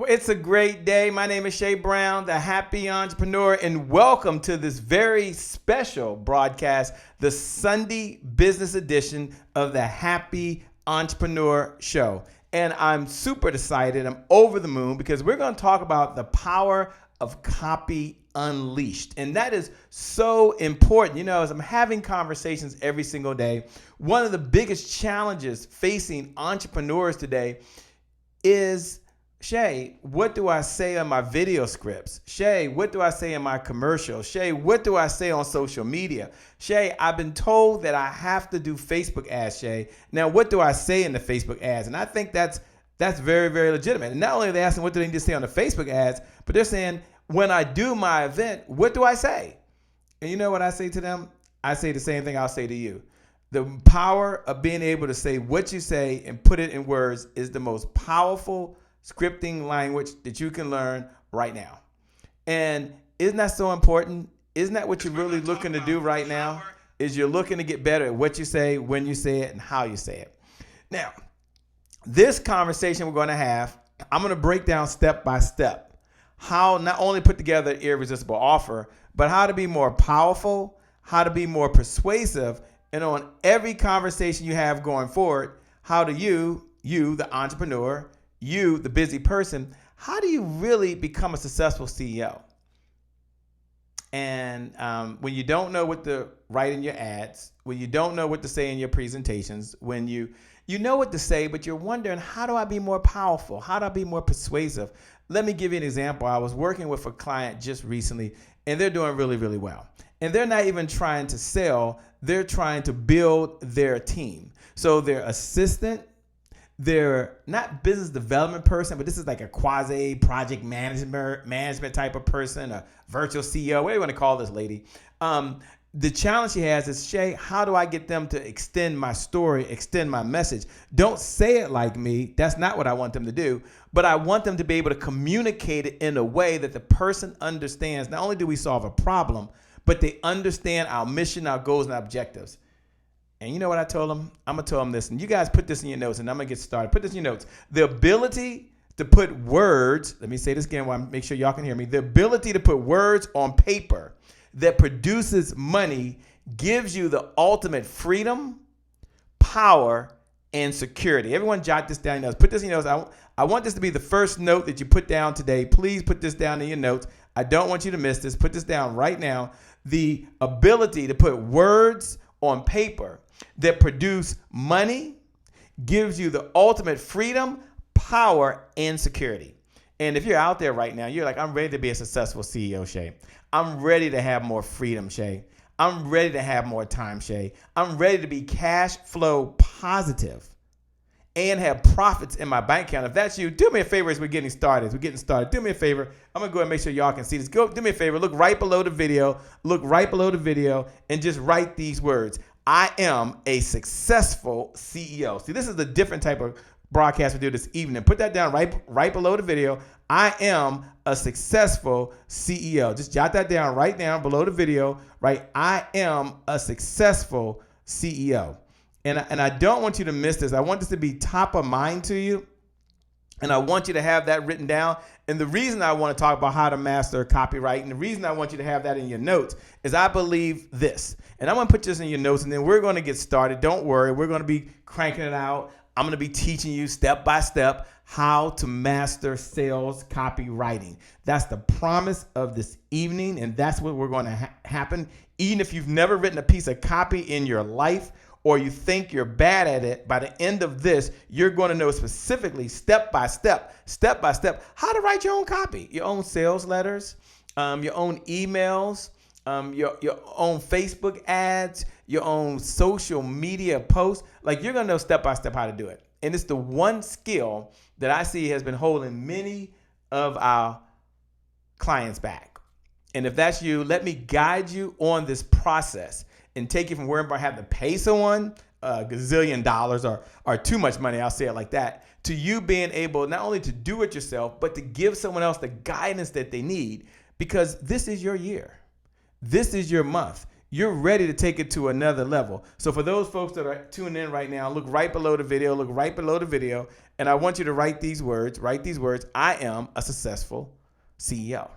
It's a great day. My name is Shay Brown, the Happy Entrepreneur, and welcome to this very special broadcast, the Sunday business edition of the Happy Entrepreneur Show. And I'm super excited. I'm over the moon because we're going to talk about the power of copy unleashed. And that is so important. You know, as I'm having conversations every single day, one of the biggest challenges facing entrepreneurs today is, Shay, what do I say on my video scripts? Shay, what do I say in my commercials? Shay, what do I say on social media? Shay, I've been told that I have to do Facebook ads, Shay. Now, what do I say in the Facebook ads? And I think that's very, very legitimate. And not only are they asking what do they need to say on the Facebook ads, but they're saying, when I do my event, what do I say? And you know what I say to them? I say the same thing I'll say to you. The power of being able to say what you say and put it in words is the most powerful scripting language that you can learn right now. And isn't that so important? Isn't that what you're really looking to do right now? Is you're looking to get better at what you say, when you say it, and how you say it. Now, this conversation we're going to have, I'm going to break down step by step how not only put together an irresistible offer, but how to be more powerful, how to be more persuasive, and on every conversation you have going forward, how do you, the entrepreneur, you, the busy person, how do you really become a successful CEO? And when you don't know what to write in your ads, when you don't know what to say in your presentations, when you know what to say, but you're wondering, how do I be more powerful? How do I be more persuasive? Let me give you an example. I was working with a client just recently, and they're doing really, really well. And they're not even trying to sell. They're trying to build their team. So their assistant, they're not business development person, but this is like a quasi project management type of person, a virtual CEO, what do you want to call this lady? The challenge she has is, Shay, how do I get them to extend my story, extend my message? Don't say it like me. That's not what I want them to do. But I want them to be able to communicate it in a way that the person understands. Not only do we solve a problem, but they understand our mission, our goals, and our objectives. And you know what I told them? I'm going to tell them this. And you guys put this in your notes, and I'm going to get started. Put this in your notes. The ability to put words, let me say this again, make sure y'all can hear me. The ability to put words on paper that produces money gives you the ultimate freedom, power, and security. Everyone jot this down in your notes. Put this in your notes. I want this to be the first note that you put down today. Please put this down in your notes. I don't want you to miss this. Put this down right now. The ability to put words on paper that produce money gives you the ultimate freedom, power, and security. And if you're out there right now, you're like, I'm ready to be a successful CEO, Shay. I'm ready to have more freedom, Shay. I'm ready to have more time, Shay. I'm ready to be cash flow positive and have profits in my bank account. If that's you, do me a favor as we're getting started. Do me a favor. I'm going to go ahead and make sure y'all can see this. Do me a favor. Look right below the video. And just write these words. I am a successful CEO. See, this is a different type of broadcast we do this evening. Put that down right below the video. I am a successful CEO. Just jot that down right now below the video, right? I am a successful CEO. And I don't want you to miss this. I want this to be top of mind to you. And I want you to have that written down. And the reason I want to talk about how to master copywriting, the reason I want you to have that in your notes is I believe this. And I'm going to put this in your notes, and then we're going to get started. Don't worry. We're going to be cranking it out. I'm going to be teaching you step by step how to master sales copywriting. That's the promise of this evening, and that's what we're going to happen. Even if you've never written a piece of copy in your life, or you think you're bad at it, by the end of this, you're going to know specifically, step by step, how to write your own copy, your own sales letters, your own emails, your own Facebook ads, your own social media posts. Like, you're going to know step by step how to do it. And it's the one skill that I see has been holding many of our clients back. And if that's you, let me guide you on this process and take you from where I have to pay someone a gazillion dollars or too much money, I'll say it like that, to you being able not only to do it yourself, but to give someone else the guidance that they need, because this is your year. This is your month. you're ready to take it to another level. So for those folks that are tuning in right now, look right below the video, and I want you to write these words. I am a successful CEO.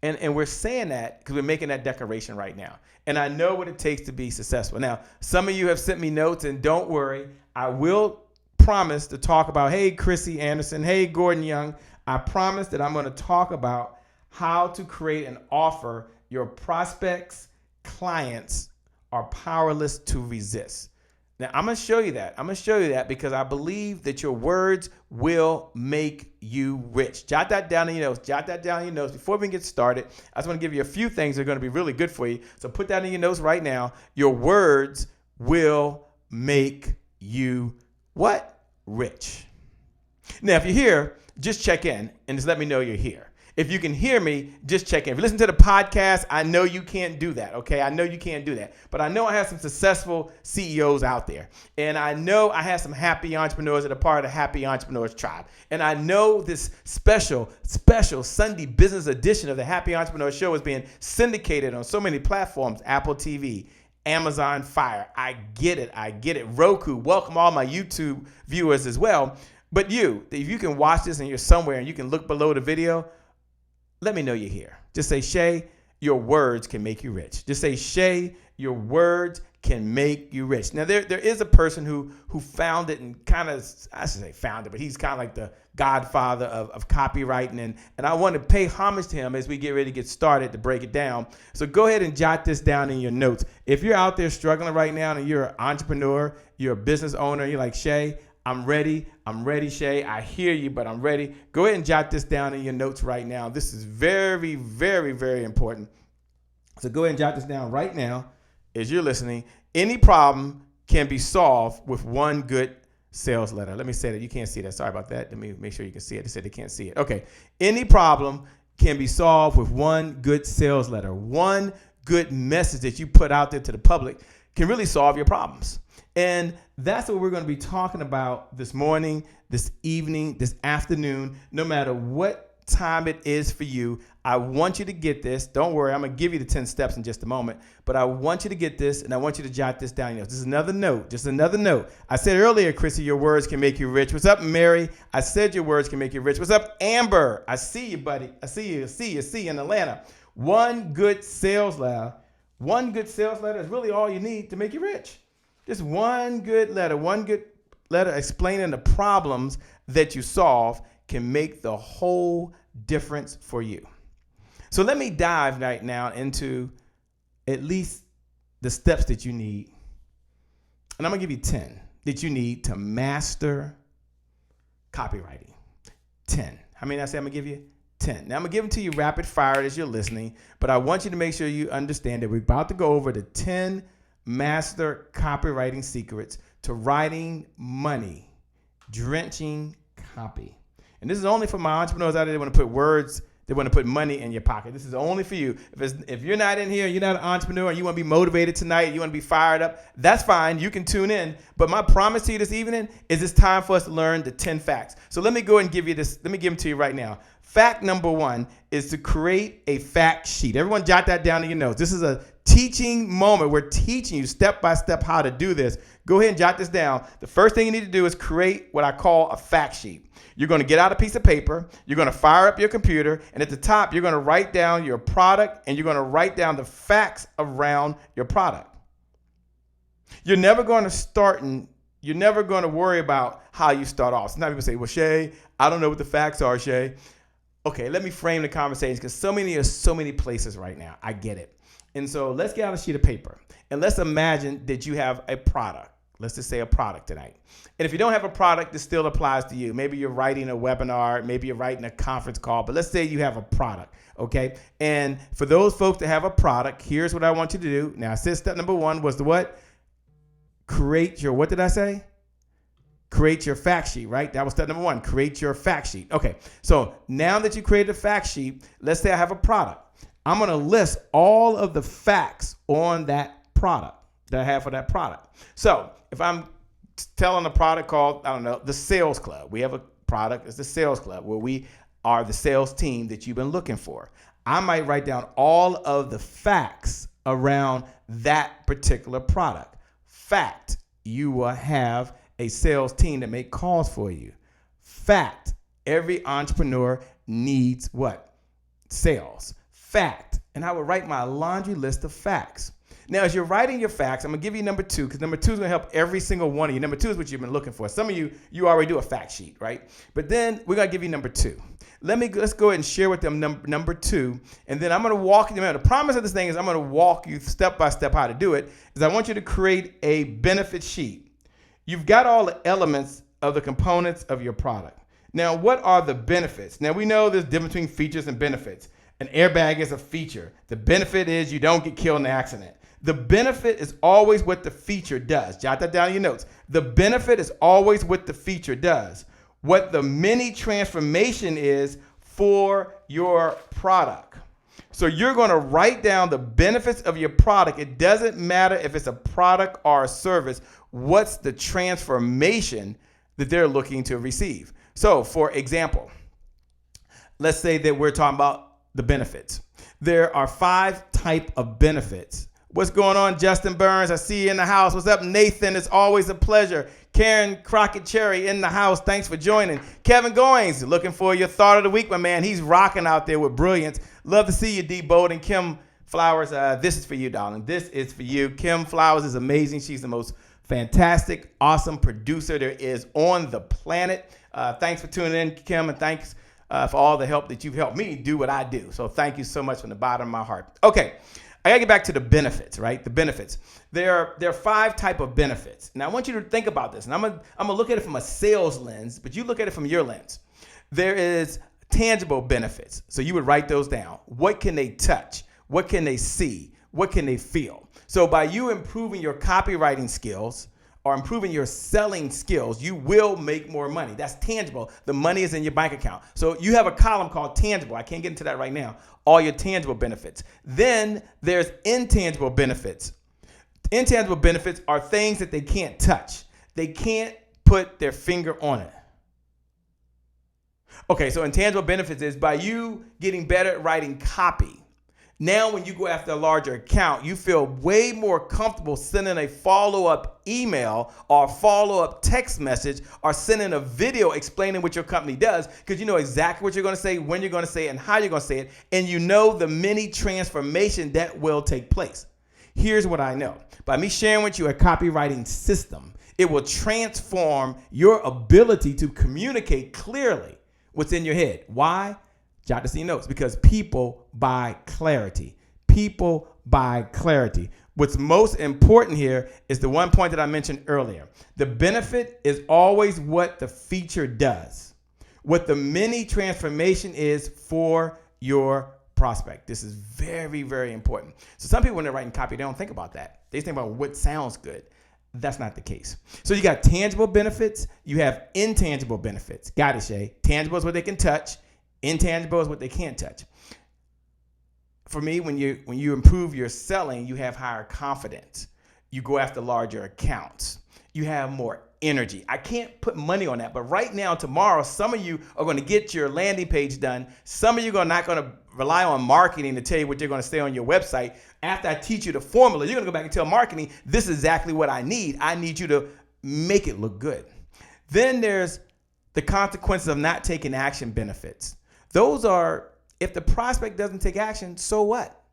And we're saying that because we're making that declaration right now. And I know what it takes to be successful. Now, some of you have sent me notes, and don't worry, I will promise to talk about, hey, Chrissy Anderson, hey, Gordon Young. I promise that I'm going to talk about how to create an offer your prospects, clients are powerless to resist. Now, I'm going to show you that. Because I believe that your words will make you rich. Jot that down in your notes. Before we get started, I just want to give you a few things that are going to be really good for you. So put that in your notes right now. Your words will make you what? Rich. Now, if you're here, just check in and just let me know you're here. If you can hear me, just check in. If you listen to the podcast, I know you can't do that, okay? I know you can't do that. But I know I have some successful CEOs out there. And I know I have some happy entrepreneurs that are part of the Happy Entrepreneurs Tribe. And I know this special Sunday business edition of the Happy Entrepreneur Show is being syndicated on so many platforms, Apple TV, Amazon Fire. I get it. Roku, welcome all my YouTube viewers as well. But if you can watch this and you're somewhere and you can look below the video, let me know you're here. Just say, Shay, your words can make you rich. Just say, Shay, your words can make you rich. Now, there is a person who found it and kind of, I should say found it, but he's kind of like the godfather of copywriting. And I want to pay homage to him as we get ready to get started to break it down. So go ahead and jot this down in your notes. If you're out there struggling right now and you're an entrepreneur, you're a business owner, you're like, Shay, I'm ready, Shay. I hear you, but I'm ready. Go ahead and jot this down in your notes right now. This is very, very, very important. So go ahead and jot this down right now as you're listening. Any problem can be solved with one good sales letter. Let me say that. You can't see that. Sorry about that. Let me make sure you can see it. They said they can't see it. Okay. Any problem can be solved with one good sales letter. One good message that you put out there to the public can really solve your problems. And that's what we're going to be talking about this morning, this evening, this afternoon, no matter what time it is for you. I want you to get this. Don't worry, I'm going to give you the 10 steps in just a moment. But I want you to get this, and I want you to jot this down. This is another note, just another note. I said earlier, Chrissy, your words can make you rich. What's up, Mary? I said your words can make you rich. What's up, Amber? I see you, buddy. I see you in Atlanta. One good sales letter is really all you need to make you rich. Just one good letter explaining the problems that you solve can make the whole difference for you. So let me dive right now into at least the steps that you need. And I'm going to give you 10 that you need to master copywriting. 10. How many did I say I'm going to give you? 10. Now I'm going to give them to you rapid fire as you're listening, but I want you to make sure you understand that we're about to go over the 10 master copywriting secrets to writing money, drenching copy. And this is only for my entrepreneurs out there that want to put words, they want to put money in your pocket. This is only for you. If you're not in here, you're not an entrepreneur, and you want to be motivated tonight, you want to be fired up, that's fine. You can tune in. But my promise to you this evening is it's time for us to learn the 10 facts. So let me go and give you this. Let me give them to you right now. Fact number 1 is to create a fact sheet. Everyone jot that down in your notes. This is a teaching moment. We're teaching you step by step how to do this. Go ahead and jot this down. The first thing you need to do is create what I call a fact sheet. You're going to get out a piece of paper. You're going to fire up your computer. And at the top, you're going to write down your product and you're going to write down the facts around your product. You're never going to worry about how you start off. Sometimes people say, well, Shay, I don't know what the facts are, Shay. Okay, let me frame the conversation because so many places right now. I get it. And so let's get out a sheet of paper and let's imagine that you have a product. Let's just say a product tonight. And if you don't have a product, this still applies to you. Maybe you're writing a webinar, maybe you're writing a conference call, but let's say you have a product, okay? And for those folks that have a product, here's what I want you to do. Now, I said step number 1 was the what? Create your, what did I say? Create your fact sheet, right? That was step number 1, create your fact sheet. Okay, so now that you created a fact sheet, let's say I have a product. I'm going to list all of the facts on that product that I have for that product. So if I'm telling a product called, I don't know, the Sales Club. We have a product, it's the Sales Club, where we are the sales team that you've been looking for. I might write down all of the facts around that particular product. Fact, you will have a sales team that make calls for you. Fact, every entrepreneur needs what? Sales. Fact. And I would write my laundry list of facts. Now, as you're writing your facts, I'm going to give you number 2, because number 2 is going to help every single one of you. Number 2 is what you've been looking for. Some of you already do a fact sheet, right? But then we're going to give you number 2. Let's go ahead and share with them number 2, and then I'm going to walk you. The promise of this thing is I'm going to walk you step by step how to do it. Is I want you to create a benefit sheet. You've got all the elements of the components of your product. Now, what are the benefits? Now, we know there's a difference between features and benefits. An airbag is a feature. The benefit is you don't get killed in an accident. The benefit is always what the feature does. Jot that down in your notes. The benefit is always what the feature does. What the mini transformation is for your product. So you're going to write down the benefits of your product. It doesn't matter if it's a product or a service. What's the transformation that they're looking to receive? So, for example, let's say that we're talking about the benefits. There are 5 types of benefits. What's going on, Justin Burns? I see you in the house. What's up, Nathan? It's always a pleasure. Karen Crockett Cherry in the house. Thanks for joining. Kevin Goings, looking for your thought of the week, my man. He's rocking out there with brilliance. Love to see you, D. Bowden. Kim Flowers, this is for you, darling. This is for you. Kim Flowers is amazing. She's the most fantastic, awesome producer there is on the planet. Thanks for tuning in, Kim, and thanks for all the help that you've helped me do what I do. So thank you so much from the bottom of my heart. Okay. I gotta get back to the benefits, right? The benefits. There are 5 types of benefits. Now I want you to think about this, and I'm gonna look at it from a sales lens, but you look at it from your lens. There is tangible benefits, so you would write those down. What can they touch? What can they see? What can they feel? So by you improving your copywriting skills or improving your selling skills, you will make more money. That's tangible. The money is in your bank account. So you have a column called tangible. I can't get into that right now. All your tangible benefits. Then there's intangible benefits. Intangible benefits are things that they can't touch. They can't put their finger on it. Okay, so intangible benefits is by you getting better at writing copy. Now, when you go after a larger account, you feel way more comfortable sending a follow-up email or follow-up text message or sending a video explaining what your company does, because you know exactly what you're going to say, when you're going to say it, and how you're going to say it, and you know the mini transformation that will take place. Here's what I know. By me sharing with you a copywriting system, it will transform your ability to communicate clearly what's in your head. Why? Jot this in your notes, because people buy clarity. People buy clarity. What's most important here is the one point that I mentioned earlier. The benefit is always what the feature does, what the mini transformation is for your prospect. This is very, very important. So some people, when they're writing copy, they don't think about that. They think about what sounds good. That's not the case. So you got tangible benefits. You have intangible benefits. Got it, Shay. Tangible is what they can touch. Intangible is what they can't touch. For me, when you improve your selling, you have higher confidence. You go after larger accounts. You have more energy. I can't put money on that, but right now, tomorrow, some of you are going to get your landing page done. Some of you are not going to rely on marketing to tell you what you're going to say on your website. After I teach you the formula, you're going to go back and tell marketing, this is exactly what I need. I need you to make it look good. Then there's the consequences of not taking action benefits. Those are, if the prospect doesn't take action, so what,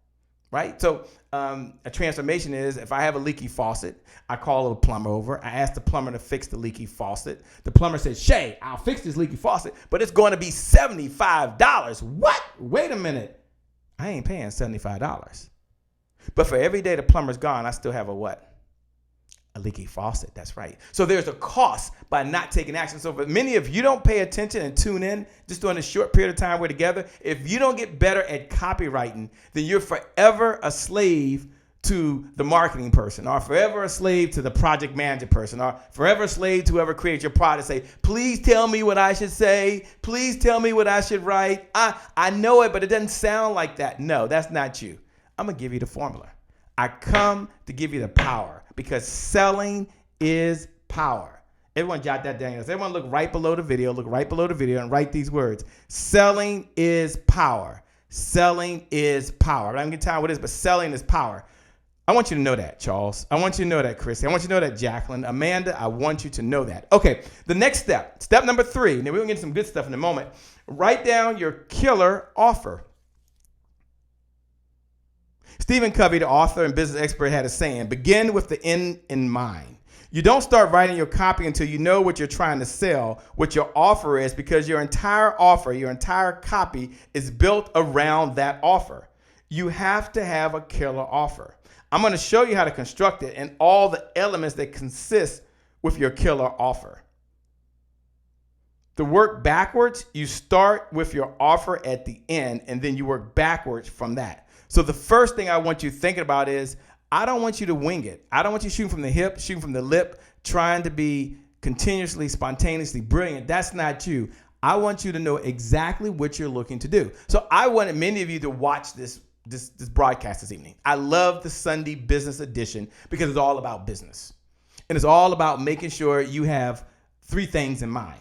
right? So a transformation is, if I have a leaky faucet, I call a plumber over. I ask the plumber to fix the leaky faucet. The plumber says, Shay, I'll fix this leaky faucet, but it's going to be $75. What? Wait a minute. I ain't paying $75. But for every day the plumber's gone, I still have a what? A leaky faucet. That's right. So there's a cost by not taking action. So for many of you don't pay attention and tune in just during a short period of time we're together. If you don't get better at copywriting, then you're forever a slave to the marketing person, or forever a slave to the project manager person, or forever a slave to whoever creates your product. Say, please tell me what I should say. Please tell me what I should write. I know it, but it doesn't sound like that. No, that's not you. I'm going to give you the formula. I come to give you the power, because selling is power. Everyone jot that down. Everyone look right below the video, and write these words. Selling is power. Selling is power. I'm not going to tell you what it is, but selling is power. I want you to know that, Charles. I want you to know that, Chrissy. I want you to know that, Jacqueline. Amanda, I want you to know that. Okay, the next step, step number 3. Now, we're going to get some good stuff in a moment. Write down your killer offer. Stephen Covey, the author and business expert, had a saying, begin with the end in mind. You don't start writing your copy until you know what you're trying to sell, what your offer is, because your entire offer, your entire copy is built around that offer. You have to have a killer offer. I'm going to show you how to construct it and all the elements that consist with your killer offer. To work backwards, you start with your offer at the end, and then you work backwards from that. So the first thing I want you thinking about is, I don't want you to wing it. I don't want you shooting from the hip, shooting from the lip, trying to be continuously, spontaneously brilliant. That's not you. I want you to know exactly what you're looking to do. So I wanted many of you to watch this broadcast this evening. I love the Sunday business edition because it's all about business. And it's all about making sure you have 3 things in mind.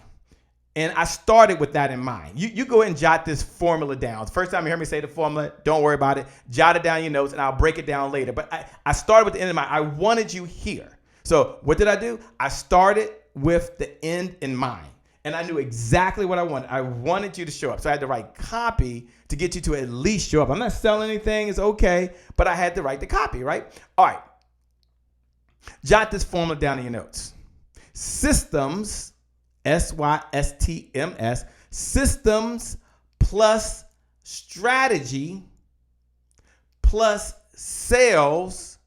And I started with that in mind. You go ahead and jot this formula down. The first time you hear me say the formula, don't worry about it. Jot it down in your notes and I'll break it down later. But I started with the end in mind. I wanted you here. So what did I do? I started with the end in mind. And I knew exactly what I wanted. I wanted you to show up. So I had to write copy to get you to at least show up. I'm not selling anything. It's okay. But I had to write the copy, right? All right. Jot this formula down in your notes. Systems, SYSTMS, systems plus strategy plus sales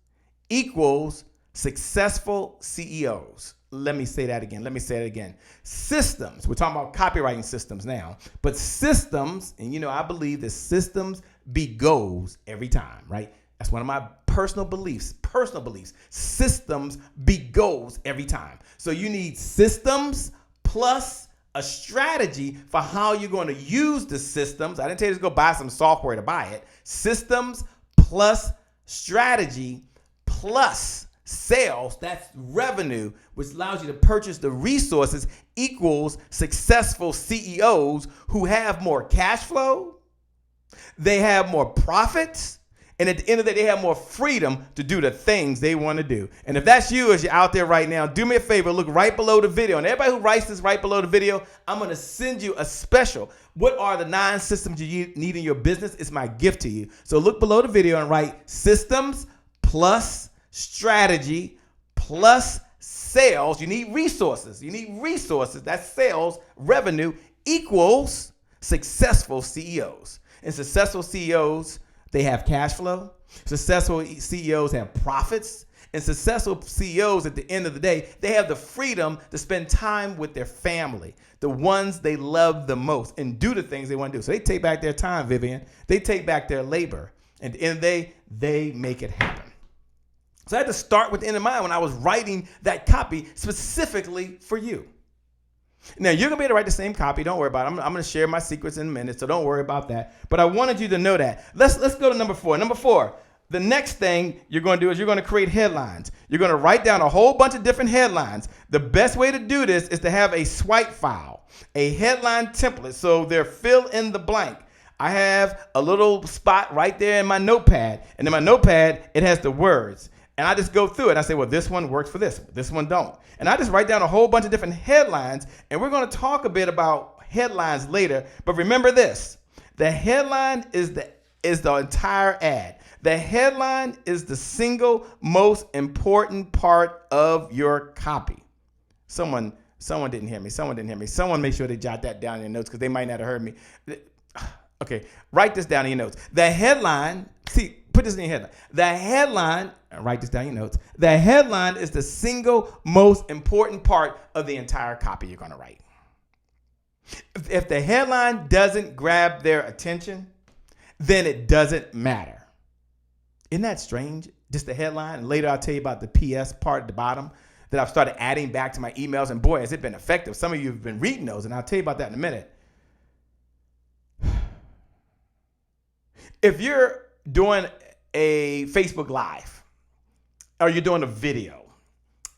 equals successful CEOs. Let me say that again. Systems. We're talking about copywriting systems now, but systems, and I believe that systems beat goals every time, right? That's one of my personal beliefs. Systems beat goals every time. So you need systems plus a strategy for how you're going to use the systems. I didn't tell you to go buy some software to buy it. Systems plus strategy plus sales, that's revenue, which allows you to purchase the resources, equals successful CEOs who have more cash flow, they have more profits, and at the end of the day, they have more freedom to do the things they want to do. And if that's you, as you're out there right now, do me a favor, look right below the video. And everybody who writes this right below the video, I'm going to send you a special. What are the 9 systems you need in your business? It's my gift to you. So look below the video and write systems plus strategy plus sales. You need resources. That's sales, revenue equals successful CEOs. And successful CEOs, they have cash flow. Successful CEOs have profits. And successful CEOs, at the end of the day, they have the freedom to spend time with their family, the ones they love the most, and do the things they want to do. So they take back their time, Vivian. They take back their labor. And at the end of the day, they make it happen. So I had to start with the end in mind when I was writing that copy specifically for you. Now, you're going to be able to write the same copy. Don't worry about it. I'm going to share my secrets in a minute, so don't worry about that. But I wanted you to know that. Let's go to number 4. Number 4, the next thing you're going to do is you're going to create headlines. You're going to write down a whole bunch of different headlines. The best way to do this is to have a swipe file, a headline template, so they're fill in the blank. I have a little spot right there in my notepad, and in my notepad, it has the words. And I just go through it. I say, well, this one works for this one don't. And I just write down a whole bunch of different headlines. And we're going to talk a bit about headlines later. But remember this, the headline is the entire ad. The headline is the single most important part of your copy. Someone didn't hear me. Someone make sure they jot that down in your notes because they might not have heard me. Okay, write this down in your notes. The headline, put this in your headline. The headline, write this down in your notes. The headline is the single most important part of the entire copy you're going to write. If the headline doesn't grab their attention, then it doesn't matter. Isn't that strange? Just the headline. And later I'll tell you about the PS part at the bottom that I've started adding back to my emails. And boy, has it been effective. Some of you have been reading those, and I'll tell you about that in a minute. If you're doing a Facebook Live, or you're doing a video,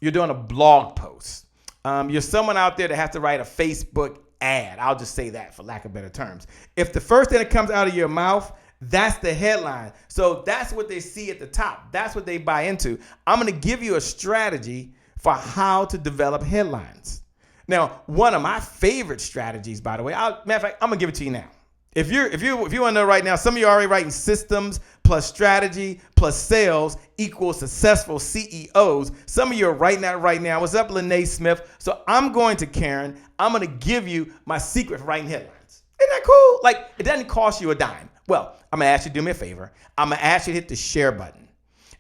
you're doing a blog post, you're someone out there that has to write a Facebook ad. I'll just say that for lack of better terms. If the first thing that comes out of your mouth That's the headline. So that's what they see at the top. That's what they buy into. I'm going to give you a strategy for how to develop headlines. Now, one of my favorite strategies, by the way, matter of fact, I'm going to give it to you now. If you want to know right now, some of you are already writing systems plus strategy plus sales equals successful CEOs. Some of you are writing that right now. What's up, Lene Smith? So I'm going to Karen. I'm going to give you my secret for writing headlines. Isn't that cool? Like, it doesn't cost you a dime. Well, I'm going to ask you to do me a favor. I'm going to ask you to hit the share button.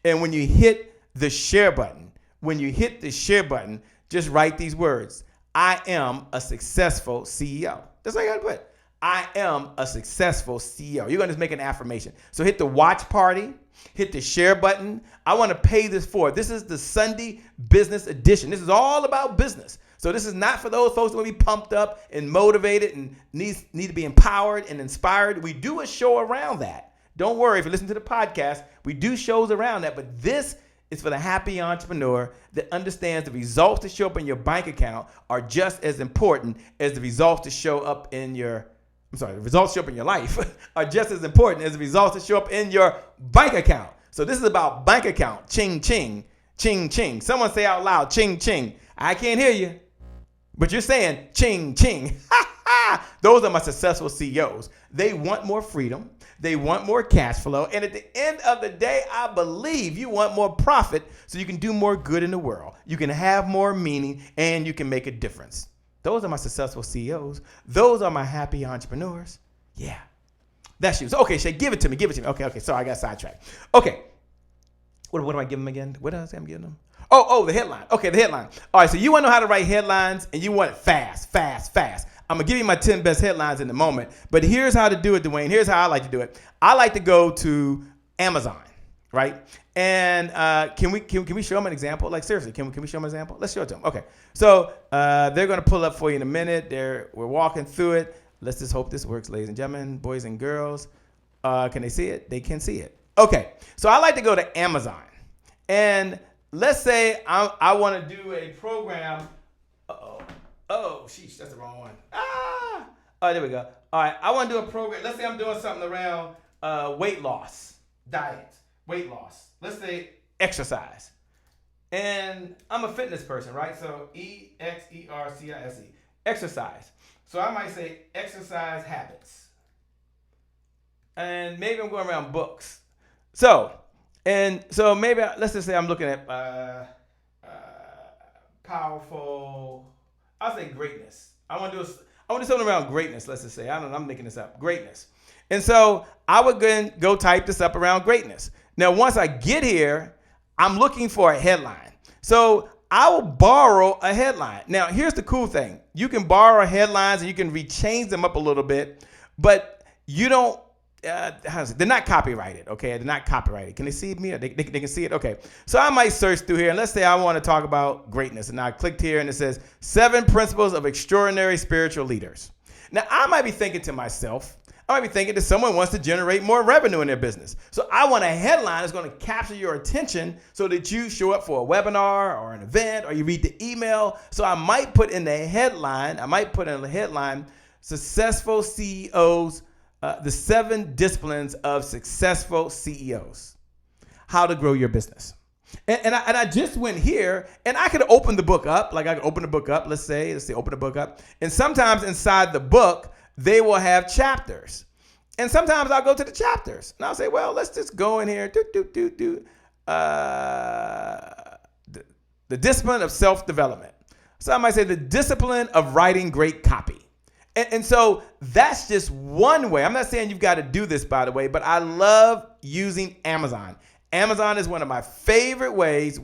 And when you hit the share button, just write these words. I am a successful CEO. That's all you got to put. I am a successful CEO. You're going to just make an affirmation. So hit the watch party, hit the share button. I want to pay this forward. This is the Sunday business edition. This is all about business. So this is not for those folks who want to be pumped up and motivated and need to be empowered and inspired. We do a show around that. Don't worry, if you listen to the podcast, we do shows around that. But this is for the happy entrepreneur that understands the results that show up in your bank account are just as important as the results that show up in your the results show up in your life are just as important as the results that show up in your bank account. So this is about bank account. Ching, ching, ching, ching. Someone say out loud, ching, ching. I can't hear you, but you're saying ching, ching. Those are my successful CEOs. They want more freedom. They want more cash flow. And at the end of the day, I believe you want more profit so you can do more good in the world. You can have more meaning and you can make a difference. Those are my successful CEOs. Those are my happy entrepreneurs. Yeah, that's you. So, okay, Shay, give it to me. Okay. Sorry, I got sidetracked. Okay. What do I give them again? What else am I giving them? Oh, the headline. Okay, the headline. All right, so you want to know how to write headlines and you want it fast. I'm going to give you my 10 best headlines in a moment, but here's how to do it, Dwayne. Here's how I like to do it. I like to go to Amazon, right? And can we show them an example? Like, seriously, can we show them an example? Let's show it to them. Okay. So they're going to pull up for you in a minute. We're walking through it. Let's just hope this works, ladies and gentlemen, boys and girls. Can they see it? They can see it. Okay. So I like to go to Amazon. And let's say I want to do a program. Oh, sheesh, that's the wrong one. Oh, there we go. All right, I want to do a program. Let's say I'm doing something around weight loss, diet, weight loss. Let's say exercise. And I'm a fitness person, right? So EXERCISE, exercise. So I might say exercise habits. And maybe I'm going around books. So maybe, let's just say I'm looking at powerful, I'll say greatness. I want to do something around greatness, let's just say. I don't know, I'm making this up. Greatness. And so I would go type this up around greatness. Now, once I get here, I'm looking for a headline. So I will borrow a headline. Now, here's the cool thing. You can borrow headlines and you can rechange them up a little bit, but you don't, they're not copyrighted, okay? They're not copyrighted. Can they see me? They can see it? Okay. So I might search through here, and let's say I want to talk about greatness. And I clicked here, and it says 7 principles of extraordinary spiritual leaders. Now, I might be thinking to myself, that someone wants to generate more revenue in their business. So I want a headline that's going to capture your attention so that you show up for a webinar or an event or you read the email. So I might put in the headline, successful CEOs, the 7 disciplines of successful CEOs, how to grow your business. And I just went here and I could open the book up. Like I could open the book up, let's say open the book up. And sometimes inside the book, they will have chapters. And sometimes I'll go to the chapters and I'll say, well, let's just go in here. The discipline of self-development. So I might say the discipline of writing great copy. And so that's just one way. I'm not saying you've got to do this, by the way, but I love using Amazon. Amazon is one of my favorite ways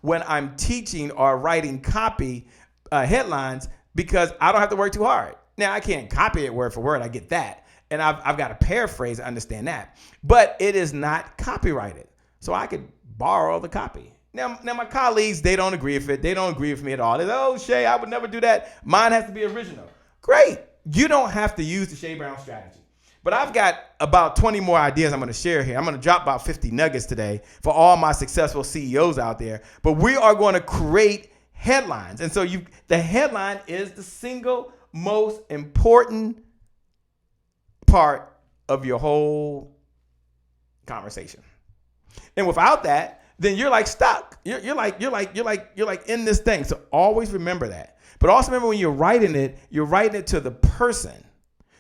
when I'm teaching or writing copy headlines because I don't have to work too hard. Now, I can't copy it word for word. I get that. And I've got to paraphrase. I understand that. But it is not copyrighted. So I could borrow the copy. Now, my colleagues, they don't agree with it. They don't agree with me at all. They say, oh, Shay, I would never do that. Mine has to be original. Great. You don't have to use the Shay Brown strategy. But I've got about 20 more ideas I'm going to share here. I'm going to drop about 50 nuggets today for all my successful CEOs out there. But we are going to create headlines. And so the headline is the single most important part of your whole conversation. And without that, then you're like stuck. You're like in this thing. So always remember that. But also remember, when you're writing it to the person.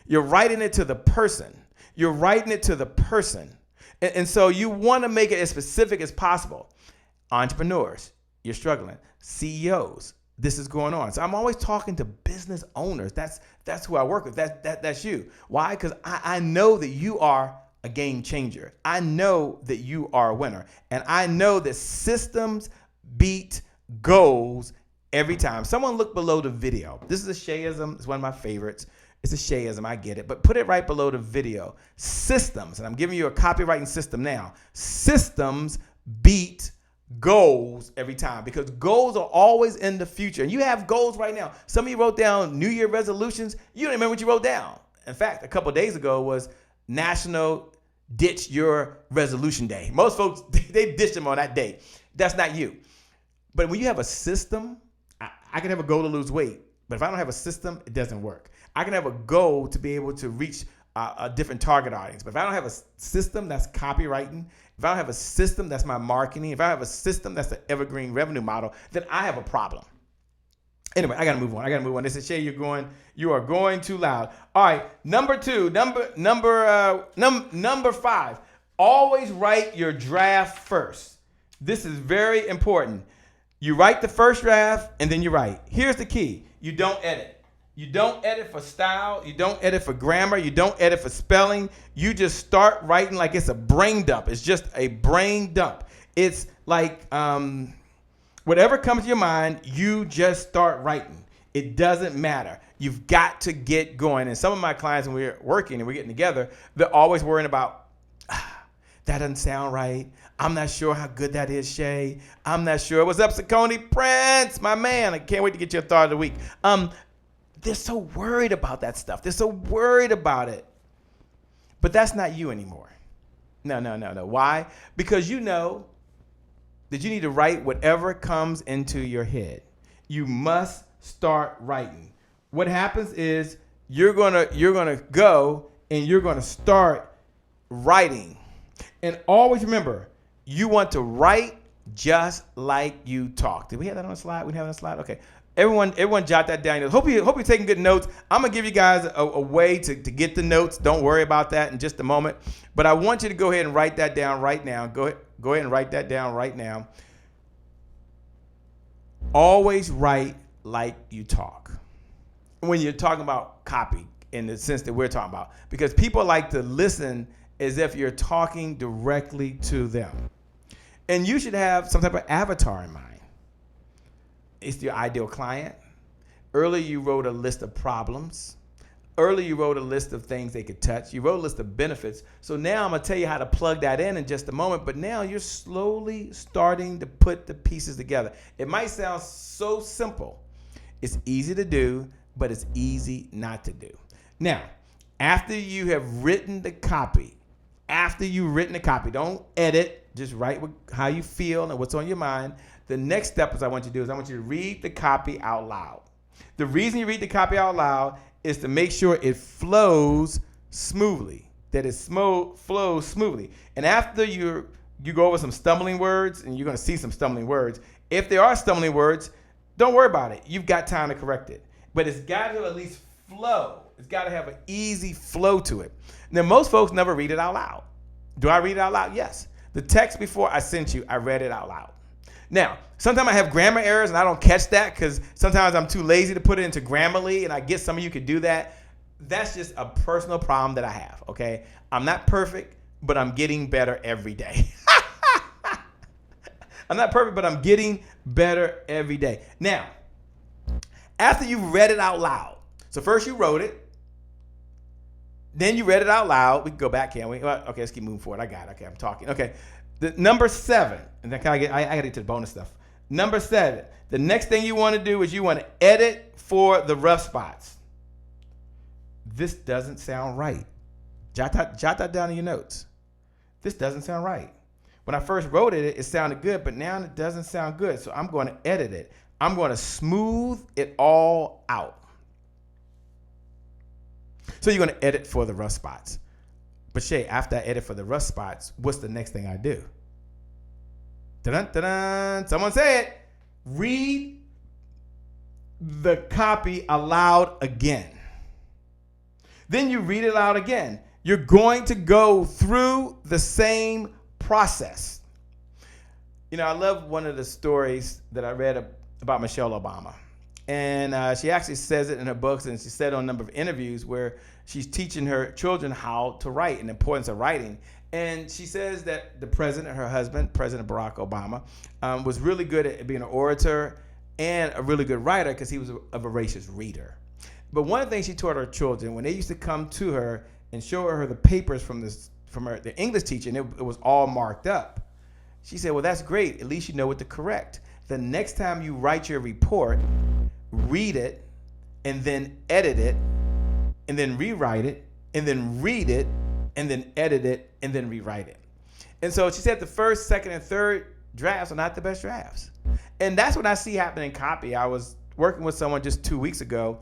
You're writing it to the person. You're writing it to the person. And so you want to make it as specific as possible. Entrepreneurs, you're struggling. CEOs, this is going on. So I'm always talking to business owners. That's who I work with. That's you. Why? Because I know that you are a game changer. I know that you are a winner. And I know that systems beat goals every time. Someone look below the video. This is a Shayism. It's one of my favorites. It's a Shayism. I get it. But put it right below the video. Systems. And I'm giving you a copywriting system now. Systems beat goals every time, because goals are always in the future. And you have goals right now. Some of you wrote down New Year resolutions. You don't remember what you wrote down. In fact, a couple of days ago was National Ditch Your Resolution Day. Most folks, they ditched them on that day. That's not you. But when you have a system, I can have a goal to lose weight, but if I don't have a system, it doesn't work. I can have a goal to be able to reach a different target audience, but if I don't have a system, that's copywriting. If I don't have a system, that's my marketing. If I have a system, that's the evergreen revenue model, then I have a problem. Anyway, I gotta move on. They said, Shay, you are going too loud. All right, number 5. Always write your draft first. This is very important. You write the first draft and then you write. Here's the key. You don't edit. You don't edit for style. You don't edit for grammar. You don't edit for spelling. You just start writing like it's a brain dump. It's just a brain dump. It's like whatever comes to your mind, you just start writing. It doesn't matter. You've got to get going. And some of my clients, when we're working and we're getting together, they're always worrying about, that doesn't sound right. I'm not sure how good that is, Shay. I'm not sure. What's up, Saucony Prince? My man. I can't wait to get your thought of the week. They're so worried about that stuff. They're so worried about it. But that's not you anymore. No. Why? Because you know that you need to write whatever comes into your head. You must start writing. What happens is you're gonna go and you're gonna start writing. And always remember, you want to write just like you talk. Did we have that on the slide? We didn't have it on the slide? Okay. Everyone jot that down. Hope you're taking good notes. I'm going to give you guys a way to get the notes. Don't worry about that in just a moment. But I want you to go ahead and write that down right now. Go ahead and write that down right now. Always write like you talk. When you're talking about copy, in the sense that we're talking about. Because people like to listen as if you're talking directly to them. And you should have some type of avatar in mind. It's your ideal client. Earlier, you wrote a list of problems. Earlier, you wrote a list of things they could touch. You wrote a list of benefits. So now I'm going to tell you how to plug that in just a moment. But now you're slowly starting to put the pieces together. It might sound so simple. It's easy to do, but it's easy not to do. Now, after you have written the copy, don't edit. Just write how you feel and what's on your mind. The next step I want you to do is I want you to read the copy out loud. The reason you read the copy out loud is to make sure it flows smoothly, flows smoothly. And after you go over some stumbling words, and you're going to see some stumbling words, if there are stumbling words, don't worry about it. You've got time to correct it. But it's got to at least flow. It's got to have an easy flow to it. Now, most folks never read it out loud. Do I read it out loud? Yes. The text before I sent you, I read it out loud. Now, sometimes I have grammar errors and I don't catch that because sometimes I'm too lazy to put it into Grammarly, and I get some of you could do that. That's just a personal problem that I have, okay? I'm not perfect, but I'm getting better every day. I'm not perfect, but I'm getting better every day. Now, after you've read it out loud, so first you wrote it, then you read it out loud. We can go back, can't we? Well, okay, let's keep moving forward. I got it. Okay, I'm talking. Okay. The number 7, and then I got to get to the bonus stuff. Number 7, the next thing you want to do is you want to edit for the rough spots. This doesn't sound right. Jot that down in your notes. This doesn't sound right. When I first wrote it, it sounded good, but now it doesn't sound good. So I'm going to edit it. I'm going to smooth it all out. So you're going to edit for the rough spots. But Shay, after I edit for the rough spots, what's the next thing I do? Dun-dun-dun-dun. Someone say it. Read the copy aloud again. Then you read it aloud again. You're going to go through the same process. You know, I love one of the stories that I read about Michelle Obama. And she actually says it in her books, and she said on a number of interviews where she's teaching her children how to write and the importance of writing. And she says that the president, her husband, President Barack Obama, was really good at being an orator and a really good writer because he was a voracious reader. But one of the things she taught her children, when they used to come to her and show her the papers from the English teacher, and it was all marked up, she said, well, that's great. At least you know what to correct. The next time you write your report, read it, and then edit it, and then rewrite it, and then read it, and then edit it, and then rewrite it. And so she said the first, second, and third drafts are not the best drafts. And that's what I see happening in copy. I was working with someone just 2 weeks ago,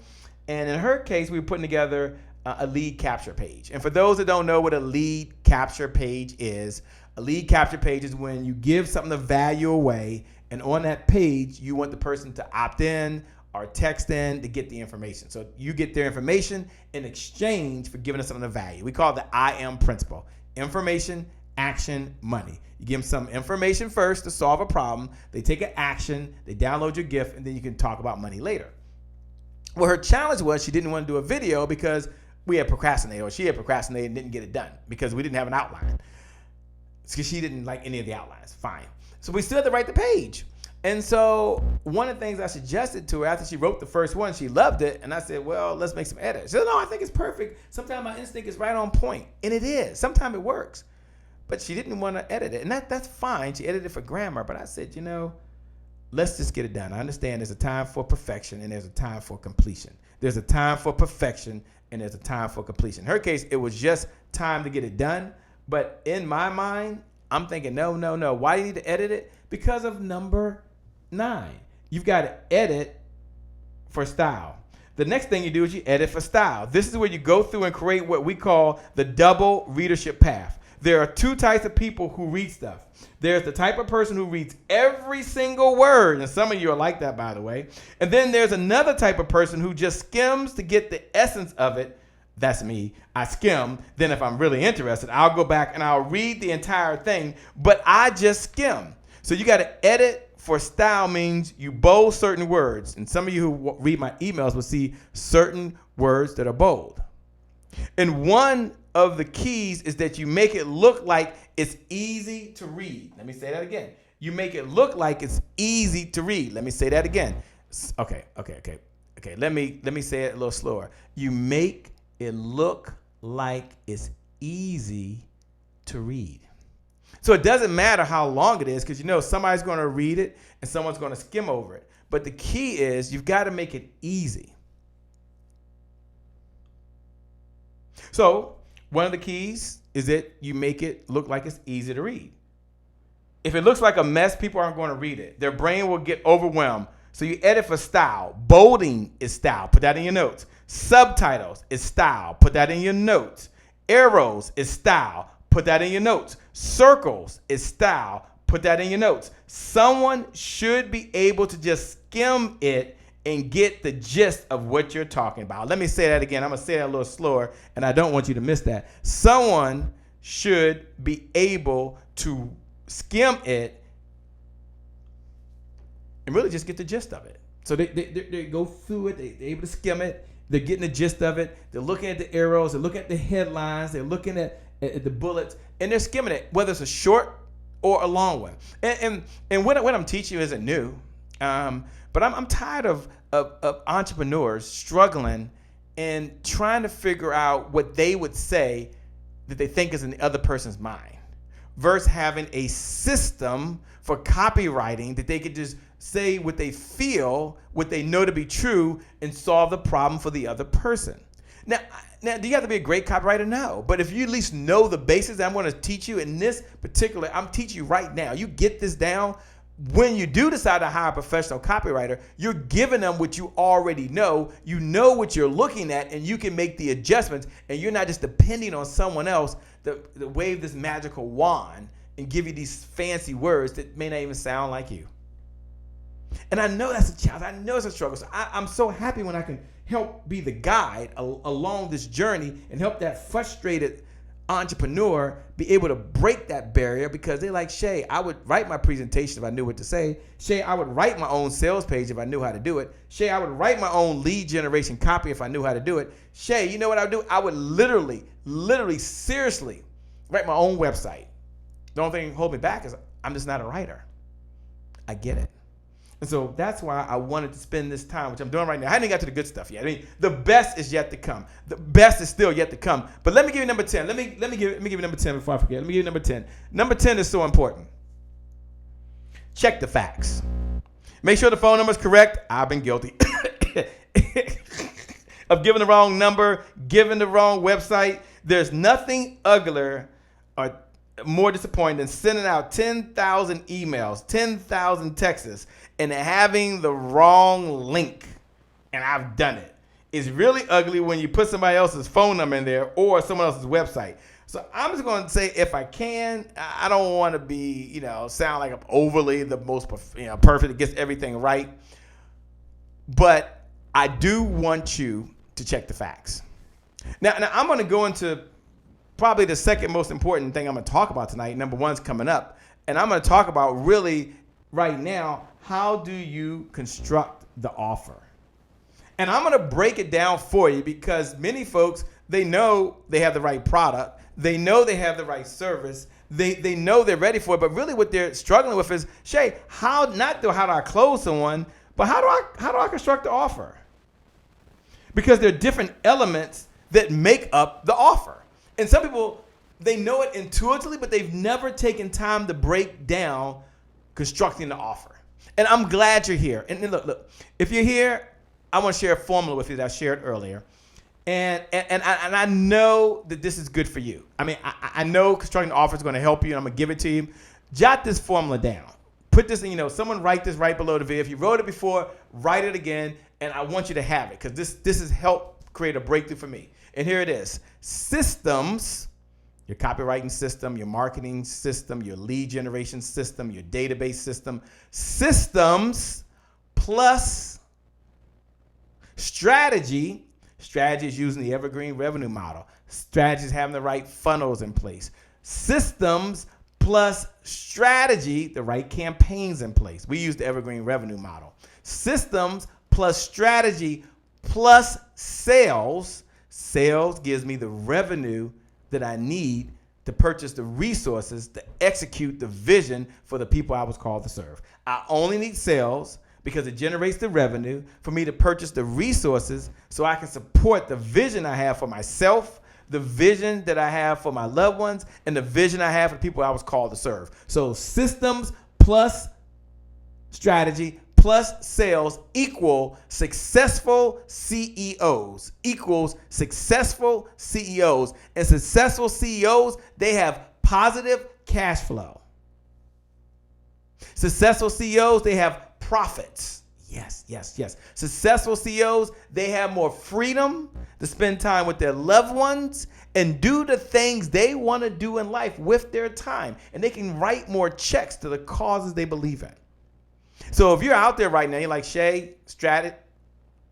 and in her case, we were putting together a lead capture page. And for those that don't know what a lead capture page is, a lead capture page is when you give something of value away, and on that page, you want the person to opt in or text in to get the information. So you get their information in exchange for giving us something of value. We call it the IM principle: information, action, money. You give them some information first to solve a problem. They take an action, they download your gift, and then you can talk about money later. Well, her challenge was she didn't want to do a video because we had procrastinated, or she had procrastinated and didn't get it done because we didn't have an outline. It's because she didn't like any of the outlines. Fine. So we still had to write the page. And so one of the things I suggested to her after she wrote the first one, she loved it. And I said, well, let's make some edits. She said, no, I think it's perfect. Sometimes my instinct is right on point. And it is. Sometimes it works. But she didn't want to edit it. And that's fine. She edited it for grammar. But I said, let's just get it done. I understand there's a time for perfection and there's a time for completion. There's a time for perfection and there's a time for completion. In her case, it was just time to get it done. But in my mind, I'm thinking, no. Why do you need to edit it? Because of number 9. You've got to edit for style. The next thing you do is you edit for style. This is where you go through and create what we call the double readership path. There are 2 types of people who read stuff. There's the type of person who reads every single word, and some of you are like that, by the way. And then there's another type of person who just skims to get the essence of it. That's me. I skim. Then if I'm really interested, I'll go back and I'll read the entire thing, but I just skim. So you got to edit for style means you bold certain words. And some of you who read my emails will see certain words that are bold. And one of the keys is that you make it look like it's easy to read. Let me say that again. You make it look like it's easy to read. Let me say that again. Okay. Let me say it a little slower. You make it look like it's easy to read. So it doesn't matter how long it is because somebody's going to read it and someone's going to skim over it. But the key is you've got to make it easy. So one of the keys is that you make it look like it's easy to read. If it looks like a mess, people aren't going to read it. Their brain will get overwhelmed. So you edit for style. Bolding is style. Put that in your notes. Subtitles is style. Put that in your notes. Arrows is style. Put that in your notes. Circles is style. Put that in your notes. Someone should be able to just skim it and get the gist of what you're talking about. Let me say that again. I'm going to say that a little slower, and I don't want you to miss that. Someone should be able to skim it and really just get the gist of it. So they go through it. They're able to skim it. They're getting the gist of it. They're looking at the arrows. They're looking at the headlines. They're looking at the bullets, and they're skimming it, whether it's a short or a long one. And what I'm teaching you isn't new, but I'm tired of entrepreneurs struggling and trying to figure out what they would say that they think is in the other person's mind versus having a system for copywriting that they could just say what they feel, what they know to be true, and solve the problem for the other person. Now, do you have to be a great copywriter? No. But if you at least know the basics that I'm going to teach you in this particular, I'm teaching you right now. You get this down, when you do decide to hire a professional copywriter, you're giving them what you already know. You know what you're looking at, and you can make the adjustments, and you're not just depending on someone else to wave this magical wand and give you these fancy words that may not even sound like you. And I know that's a challenge. I know it's a struggle. So I'm so happy when I can help be the guide along this journey and help that frustrated entrepreneur be able to break that barrier, because they're like, Shay, I would write my presentation if I knew what to say. Shay, I would write my own sales page if I knew how to do it. Shay, I would write my own lead generation copy if I knew how to do it. Shay, you know what I would do? I would literally, seriously write my own website. The only thing holding me back is I'm just not a writer. I get it. And so that's why I wanted to spend this time, which I'm doing right now. I haven't got to the good stuff yet. I mean, the best is yet to come. The best is still yet to come. But let me give you number 10. Let me give you number 10 before I forget. Let me give you number 10. Number 10 is so important. Check the facts. Make sure the phone number is correct. I've been guilty of giving the wrong number, giving the wrong website. There's nothing uglier or more disappointing than sending out 10,000 emails, 10,000 texts, and having the wrong link. And I've done it. It's really ugly when you put somebody else's phone number in there or someone else's website. So I'm just going to say, if I can, I don't want to be, sound like I'm overly the most, perfect that gets everything right. But I do want you to check the facts. Now I'm going to go into probably the second most important thing I'm going to talk about tonight. Number one's coming up. And I'm going to talk about really right now, how do you construct the offer? And I'm going to break it down for you, because many folks, they know they have the right product. They know they have the right service. They know they're ready for it. But really what they're struggling with is, Shay, how do I close someone, but how do I construct the offer? Because there are different elements that make up the offer. And some people, they know it intuitively, but they've never taken time to break down constructing the offer. And I'm glad you're here. And look, if you're here, I want to share a formula with you that I shared earlier. And I know that this is good for you. I mean, I know constructing the offer is going to help you, and I'm going to give it to you. Jot this formula down. Put this in, someone write this right below the video. If you wrote it before, write it again, and I want you to have it, because this has helped create a breakthrough for me. And here it is. Systems, your copywriting system, your marketing system, your lead generation system, your database system. Systems plus strategy. Strategy is using the evergreen revenue model. Strategy is having the right funnels in place. Systems plus strategy, the right campaigns in place. We use the evergreen revenue model. Systems plus strategy plus sales. Sales gives me the revenue that I need to purchase the resources to execute the vision for the people I was called to serve. I only need sales because it generates the revenue for me to purchase the resources so I can support the vision I have for myself, the vision that I have for my loved ones, and the vision I have for the people I was called to serve. So systems plus strategy plus sales equal successful CEOs, equals successful CEOs. And successful CEOs, they have positive cash flow. Successful CEOs, they have profits. Yes. Successful CEOs, they have more freedom to spend time with their loved ones and do the things they want to do in life with their time. And they can write more checks to the causes they believe in. So if you're out there right now, you're like, Shay,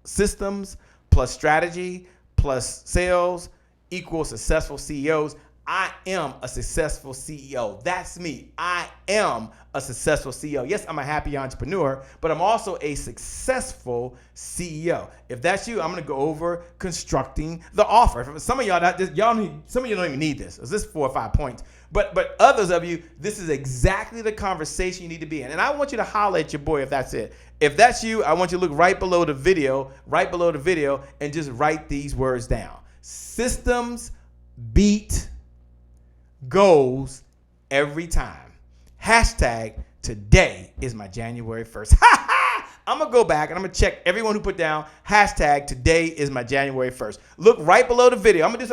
systems plus strategy plus sales equals successful CEOs. I am a successful CEO. That's me. I am a successful CEO. Yes, I'm a happy entrepreneur, but I'm also a successful CEO. If that's you, I'm going to go over constructing the offer. Some of y'all, some of you don't even need this. It's just 4 or 5 points. But others of you, this is exactly the conversation you need to be in. And I want you to holler at your boy if that's it. If that's you, I want you to look right below the video, and just write these words down. Systems beat goals every time. Hashtag today is my January 1st. I'm going to go back and I'm going to check everyone who put down hashtag today is my January 1st. Look right below the video. I'm going to do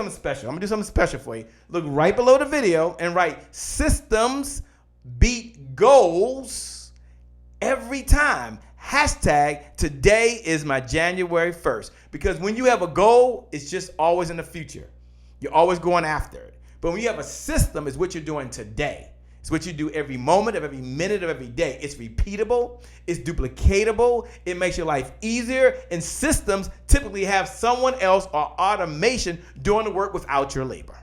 something special for you. Look right below the video and write systems beat goals every time, hashtag today is my January 1st. Because when you have a goal, it's just always in the future. You're always going after it. But when you have a system, it's what you're doing today. It's what you do every moment of every minute of every day. It's repeatable. It's duplicatable. It makes your life easier. And systems typically have someone else or automation doing the work without your labor.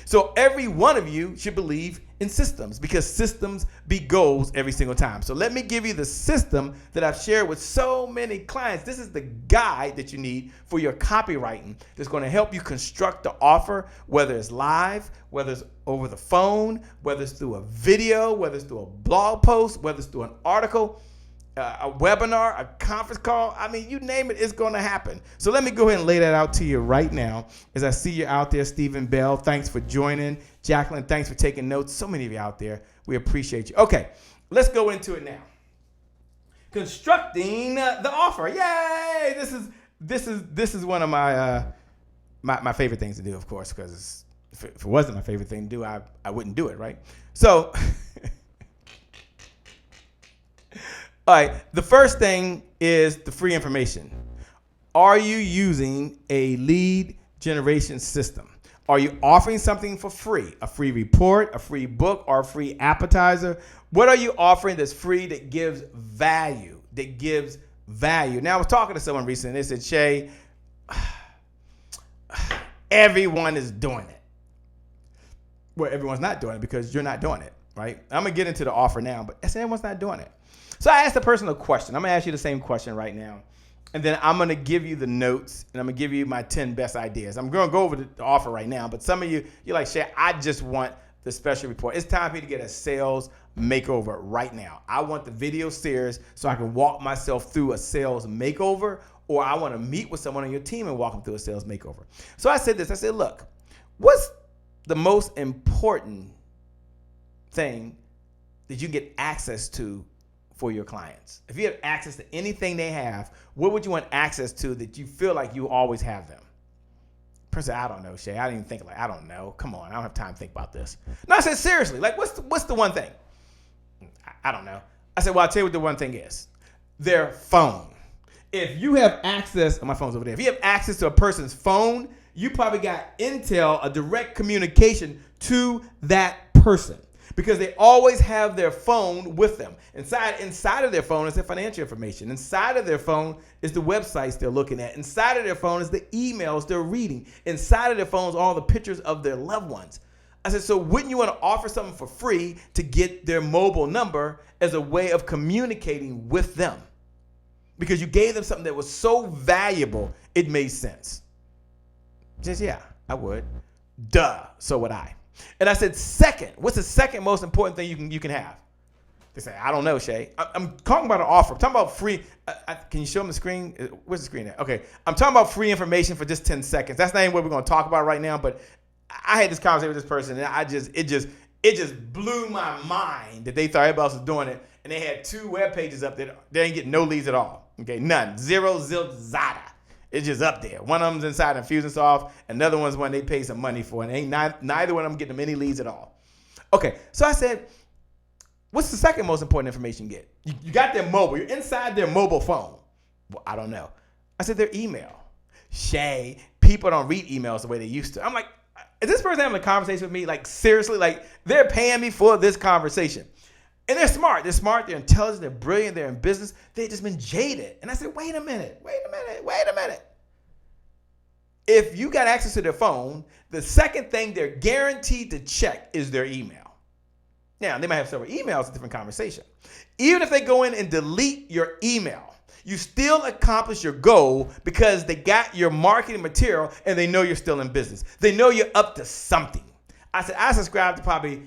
So every one of you should believe in systems, because systems beat goals every single time. So let me give you the system that I've shared with so many clients. This is the guide that you need for your copywriting that's going to help you construct the offer, whether it's live, whether it's over the phone, whether it's through a video, whether it's through a blog post, whether it's through an article, a webinar, a conference call. I mean, you name it, it's going to happen. So let me go ahead and lay that out to you right now. As I see you out there, Stephen Bell, thanks for joining. Jacqueline, thanks for taking notes. So many of you out there, we appreciate you. Okay, let's go into it now. Constructing the offer. Yay! This is one of my my favorite things to do, of course, because if it wasn't my favorite thing to do, I wouldn't do it, right? So. All right, the first thing is the free information. Are you using a lead generation system? Are you offering something for free? A free report, a free book, or a free appetizer? What are you offering that's free that gives value? Now, I was talking to someone recently, and they said, Shay, everyone is doing it. Well, everyone's not doing it because you're not doing it, right? I'm going to get into the offer now, but I said everyone's not doing it. So I asked the person a question. I'm going to ask you the same question right now. And then I'm going to give you the notes, and I'm going to give you my 10 best ideas. I'm going to go over the offer right now. But some of you, you're like, Shay, I just want the special report. It's time for me to get a sales makeover right now. I want the video series so I can walk myself through a sales makeover, or I want to meet with someone on your team and walk them through a sales makeover. So I said this. I said, look, what's the most important thing that you get access to for your clients? If you have access to anything they have, what would you want access to that you feel like you always have them? Person, I don't know, Shay. I didn't even think, like, I don't know. Come on, I don't have time to think about this. No, I said, seriously, like, what's the one thing? I don't know. I said, well, I'll tell you what the one thing is. Their phone. If you have access, my phone's over there. If you have access to a person's phone, you probably got intel, a direct communication to that person, because they always have their phone with them. Inside of their phone is their financial information. Inside of their phone is the websites they're looking at. Inside of their phone is the emails they're reading. Inside of their phone is all the pictures of their loved ones. I said, so wouldn't you want to offer something for free to get their mobile number as a way of communicating with them? Because you gave them something that was so valuable, it made sense. Just, yeah, I would. Duh, so would I. And I said, second, what's the second most important thing you can have? They say, I don't know, Shay. I'm talking about an offer. I'm talking about free. Can you show them the screen? Where's the screen at? Okay. I'm talking about free information for just 10 seconds. That's not even what we're going to talk about right now, but I had this conversation with this person, and it just blew my mind that they thought everybody else was doing it, and they had 2 web pages up there. They ain't getting no leads at all. Okay, none. Zero, zilch, zada. It's just up there. One of them's inside Infusionsoft. Another one's one they pay some money for. And neither one of them getting them any leads at all. Okay, so I said, what's the second most important information you get? You got their mobile. You're inside their mobile phone. Well, I don't know. I said their email. Shay, people don't read emails the way they used to. I'm like, is this person having a conversation with me? Like, seriously? Like, they're paying me for this conversation. And they're smart. They're intelligent. They're brilliant. They're in business. They've just been jaded. And I said, wait a minute. If you got access to their phone, the second thing they're guaranteed to check is their email. Now, they might have several emails, a different conversation. Even if they go in and delete your email, you still accomplish your goal because they got your marketing material and they know you're still in business. They know you're up to something. I said, I subscribe to probably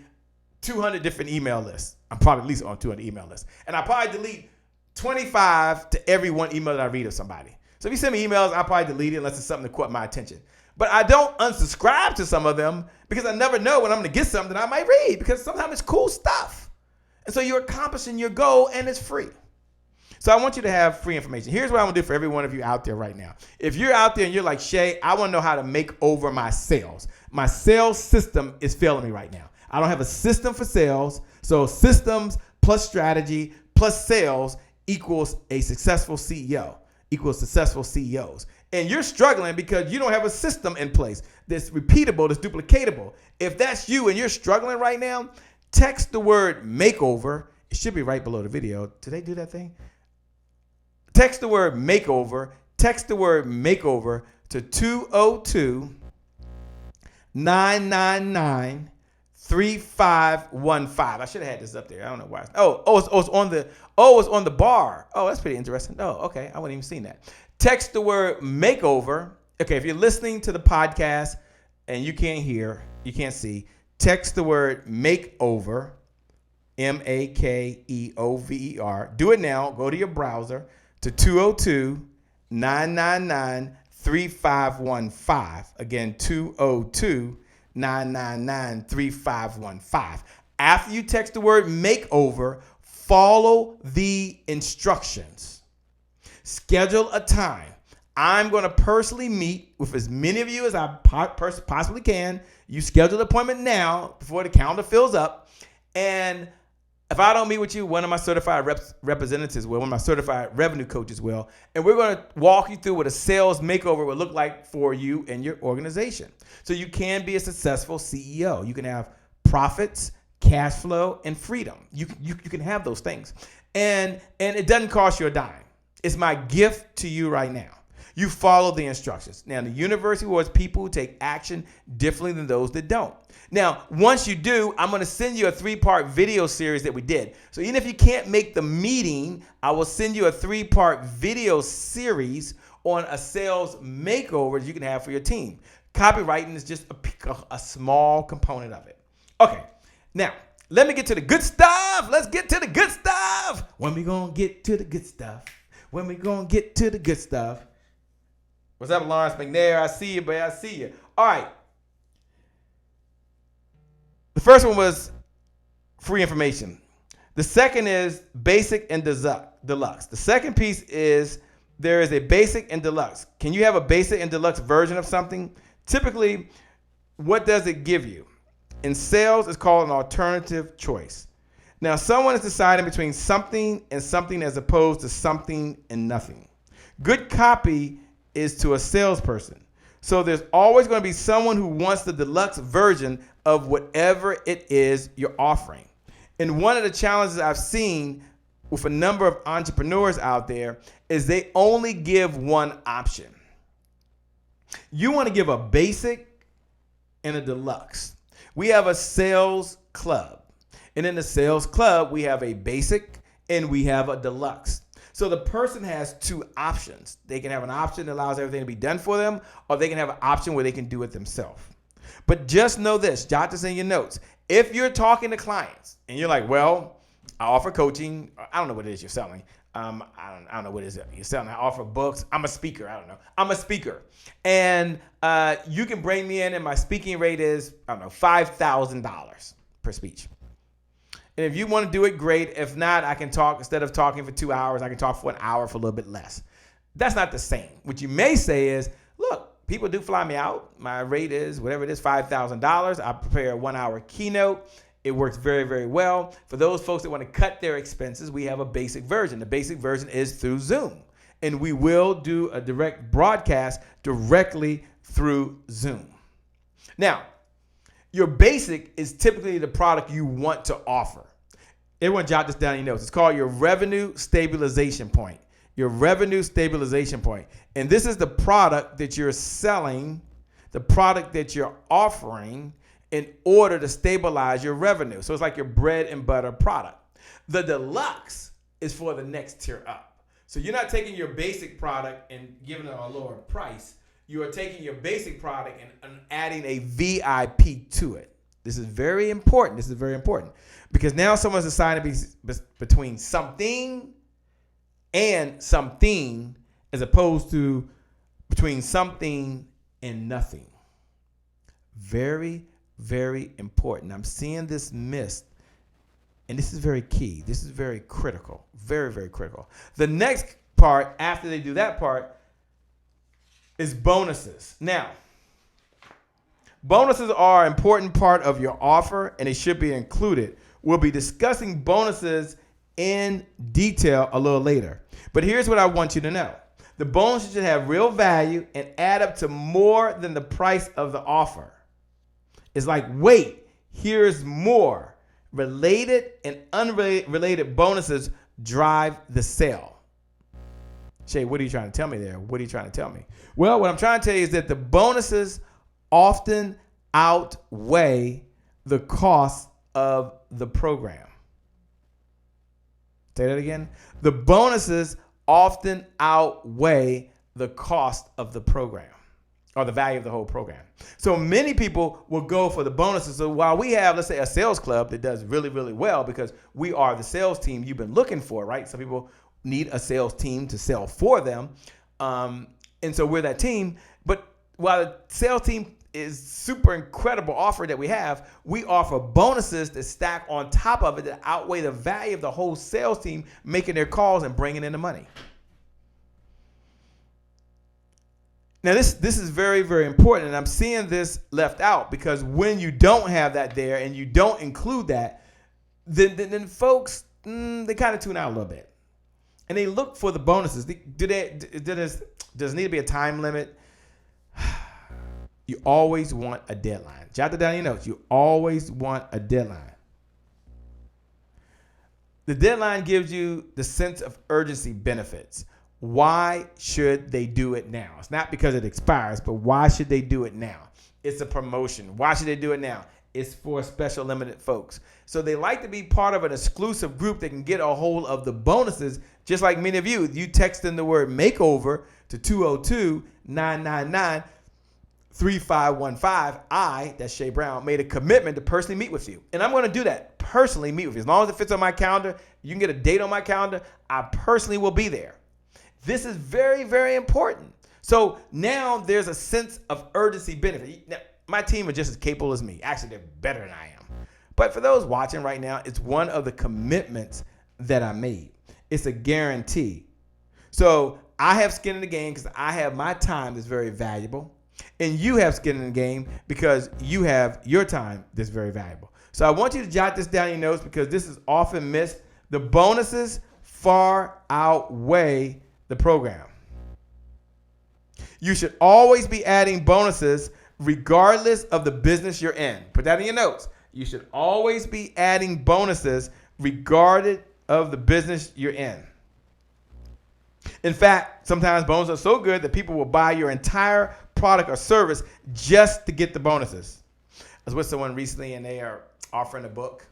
200 different email lists. I'm probably at least on 200 email lists. And I probably delete 25 to every one email that I read of somebody. So if you send me emails, I'll probably delete it unless it's something that caught my attention. But I don't unsubscribe to some of them because I never know when I'm going to get something that I might read, because sometimes it's cool stuff. And so you're accomplishing your goal and it's free. So I want you to have free information. Here's what I'm going to do for every one of you out there right now. If you're out there and you're like, Shay, I want to know how to make over my sales. My sales system is failing me right now. I don't have a system for sales. So systems plus strategy plus sales equals a successful CEO, equals successful CEOs. And you're struggling because you don't have a system in place that's repeatable, that's duplicatable. If that's you and you're struggling right now, text the word makeover. It should be right below the video. Did they do that thing? Text the word makeover. Text the word makeover to 202-999-3515. I should have had this up there. I don't know why. It's on the bar. Oh, that's pretty interesting. Oh, okay. I wouldn't even seen that. Text the word makeover. Okay, if you're listening to the podcast and you can't hear, you can't see, text the word makeover, MAKEOVER. Do it now. Go to your browser to 202-999-3515. Again, 202-999-3515. After you text the word makeover, follow the instructions. Schedule a time. I'm going to personally meet with as many of you as I possibly can. You schedule an appointment now before the calendar fills up. And if I don't meet with you, one of my certified representatives will, one of my certified revenue coaches will. And we're going to walk you through what a sales makeover would look like for you and your organization. So you can be a successful CEO. You can have profits, cash flow, and freedom. You can have those things. And it doesn't cost you a dime. It's my gift to you right now. You follow the instructions. Now, the universe rewards people who take action differently than those that don't. Now, once you do, I'm going to send you a 3-part video series that we did. So even if you can't make the meeting, I will send you a 3-part video series on a sales makeover that you can have for your team. Copywriting is just a small component of it. Okay, now, let me get to the good stuff. Let's get to the good stuff. When we going to get to the good stuff? When we going to get to the good stuff? What's up, Lawrence McNair? I see you, babe. I see you. All right. The first one was free information. The second is basic and deluxe. The second piece is there is a basic and deluxe. Can you have a basic and deluxe version of something? Typically, what does it give you? In sales, it's called an alternative choice. Now, someone is deciding between something and something as opposed to something and nothing. Good copy is to a salesperson. So there's always going to be someone who wants the deluxe version of whatever it is you're offering. And one of the challenges I've seen with a number of entrepreneurs out there is they only give one option. You want to give a basic and a deluxe. We have a sales club. And in the sales club, we have a basic and we have a deluxe. So the person has 2 options. They can have an option that allows everything to be done for them, or they can have an option where they can do it themselves. But just know this, jot this in your notes. If you're talking to clients and you're like, well, I offer coaching. I don't know what it is you're selling. I don't know what it is you're selling. I offer books. I'm a speaker. I don't know. I'm a speaker. And you can bring me in and my speaking rate is, $5,000 per speech. And if you want to do it, great. If not, I can talk, instead of talking for 2 hours, I can talk for an hour for a little bit less. That's not the same. What you may say is, look, people do fly me out. My rate is, whatever it is, $5,000. I prepare a 1-hour keynote. It works very, very well. For those folks that want to cut their expenses, we have a basic version. The basic version is through Zoom. And we will do a direct broadcast directly through Zoom. Now, your basic is typically the product you want to offer. Everyone jot this down in your notes. It's called your revenue stabilization point. Your revenue stabilization point. And this is the product that you're selling, the product that you're offering in order to stabilize your revenue. So it's like your bread and butter product. The deluxe is for the next tier up. So you're not taking your basic product and giving it a lower price. You are taking your basic product and adding a VIP to it. This is very important. This is very important because now someone's deciding to be between something and something as opposed to between something and nothing. Very, very important. I'm seeing this missed, and this is very key. This is very critical. Very, very critical. The next part, after they do that part, is bonuses. Now, bonuses are an important part of your offer, and it should be included. We'll be discussing bonuses in detail a little later. But here's what I want you to know. The bonuses should have real value and add up to more than the price of the offer. It's like, wait, here's more. Related and unrelated bonuses drive the sale. Shay, what are you trying to tell me there? What are you trying to tell me? Well, what I'm trying to tell you is that the bonuses often outweigh the cost of the program. Say that again. The bonuses often outweigh the cost of the program or the value of the whole program. So many people will go for the bonuses. So while we have, let's say, a sales club that does really, really well because we are the sales team you've been looking for, right? Some people need a sales team to sell for them. And so we're that team. But while the sales team is super incredible offer that we offer bonuses that stack on top of it that outweigh the value of the whole sales team making their calls and bringing in the money. Now, this is very, very important, and I'm seeing this left out because when you don't have that there and you don't include that, then folks, they kind of tune out a little bit. And they look for the bonuses. Does there need to be a time limit? You always want a deadline. Jot that down in your notes. You always want a deadline. The deadline gives you the sense of urgency benefits. Why should they do it now? It's not because it expires, but why should they do it now? It's a promotion. Why should they do it now? It's for special limited folks. So they like to be part of an exclusive group that can get a hold of the bonuses, just like many of you. You text in the word makeover to 202-999-3515. That's Shay Brown, made a commitment to personally meet with you. And I'm going to do that, personally meet with you. As long as it fits on my calendar, you can get a date on my calendar, I personally will be there. This is very, very important. So now there's a sense of urgency benefit. Now, my team are just as capable as me. Actually, they're better than I am. But for those watching right now, it's one of the commitments that I made. It's a guarantee. So I have skin in the game because I have my time that's very valuable. And you have skin in the game because you have your time that's very valuable. So I want you to jot this down in your notes because this is often missed. The bonuses far outweigh the program. You should always be adding bonuses regardless of the business you're in. Put that in your notes. You should always be adding bonuses regardless of the business you're in. In fact, sometimes bonuses are so good that people will buy your entire product or service just to get the bonuses. I was with someone recently and they are offering a book.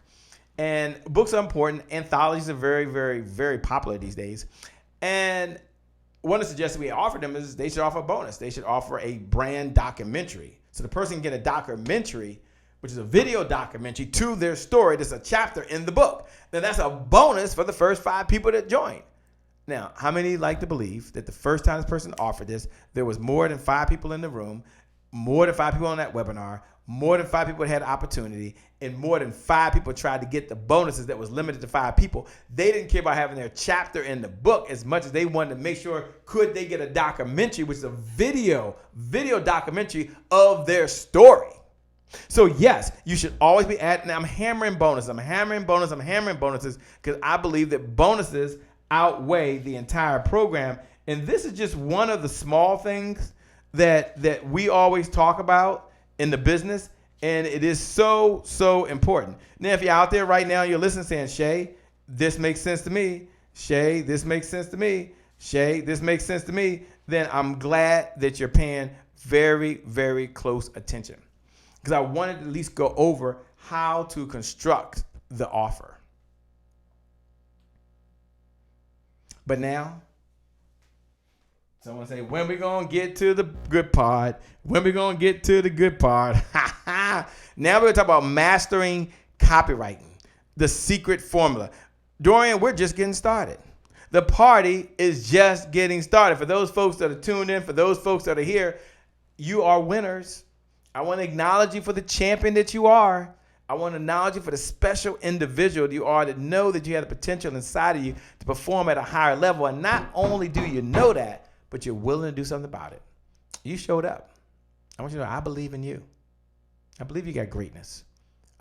And books are important. Anthologies are very, very, very popular these days. And one of the suggestions we offered them is they should offer a bonus. They should offer a brand documentary. So the person can get a documentary, which is a video documentary to their story. There's a chapter in the book. Now that's a bonus for the first 5 people that join. Now, how many like to believe that the first time this person offered this, there was more than 5 people in the room, more than 5 people on that webinar, more than 5 people had opportunity, and more than 5 people tried to get the bonuses that was limited to 5 people. They didn't care about having their chapter in the book as much as they wanted to make sure could they get a documentary, which is a video documentary of their story. So yes, you should always be adding. I'm hammering bonuses because I believe that bonuses outweigh the entire program. And this is just one of the small things that we always talk about in the business, and it is so, so important. Now, if you're out there right now, you're listening saying, Shay, this makes sense to me. Shay, this makes sense to me. Shay, this makes sense to me. Then I'm glad that you're paying very, very close attention because I wanted to at least go over how to construct the offer. But now, someone say, when we going to get to the good part? When we going to get to the good part? Now we're going to talk about mastering copywriting, the secret formula. Dorian, we're just getting started. The party is just getting started. For those folks that are tuned in, for those folks that are here, you are winners. I want to acknowledge you for the champion that you are. I want to acknowledge you for the special individual you are, to know that you have the potential inside of you to perform at a higher level. And not only do you know that, but you're willing to do something about it. You showed up. I want you to know I believe in you. I believe you got greatness.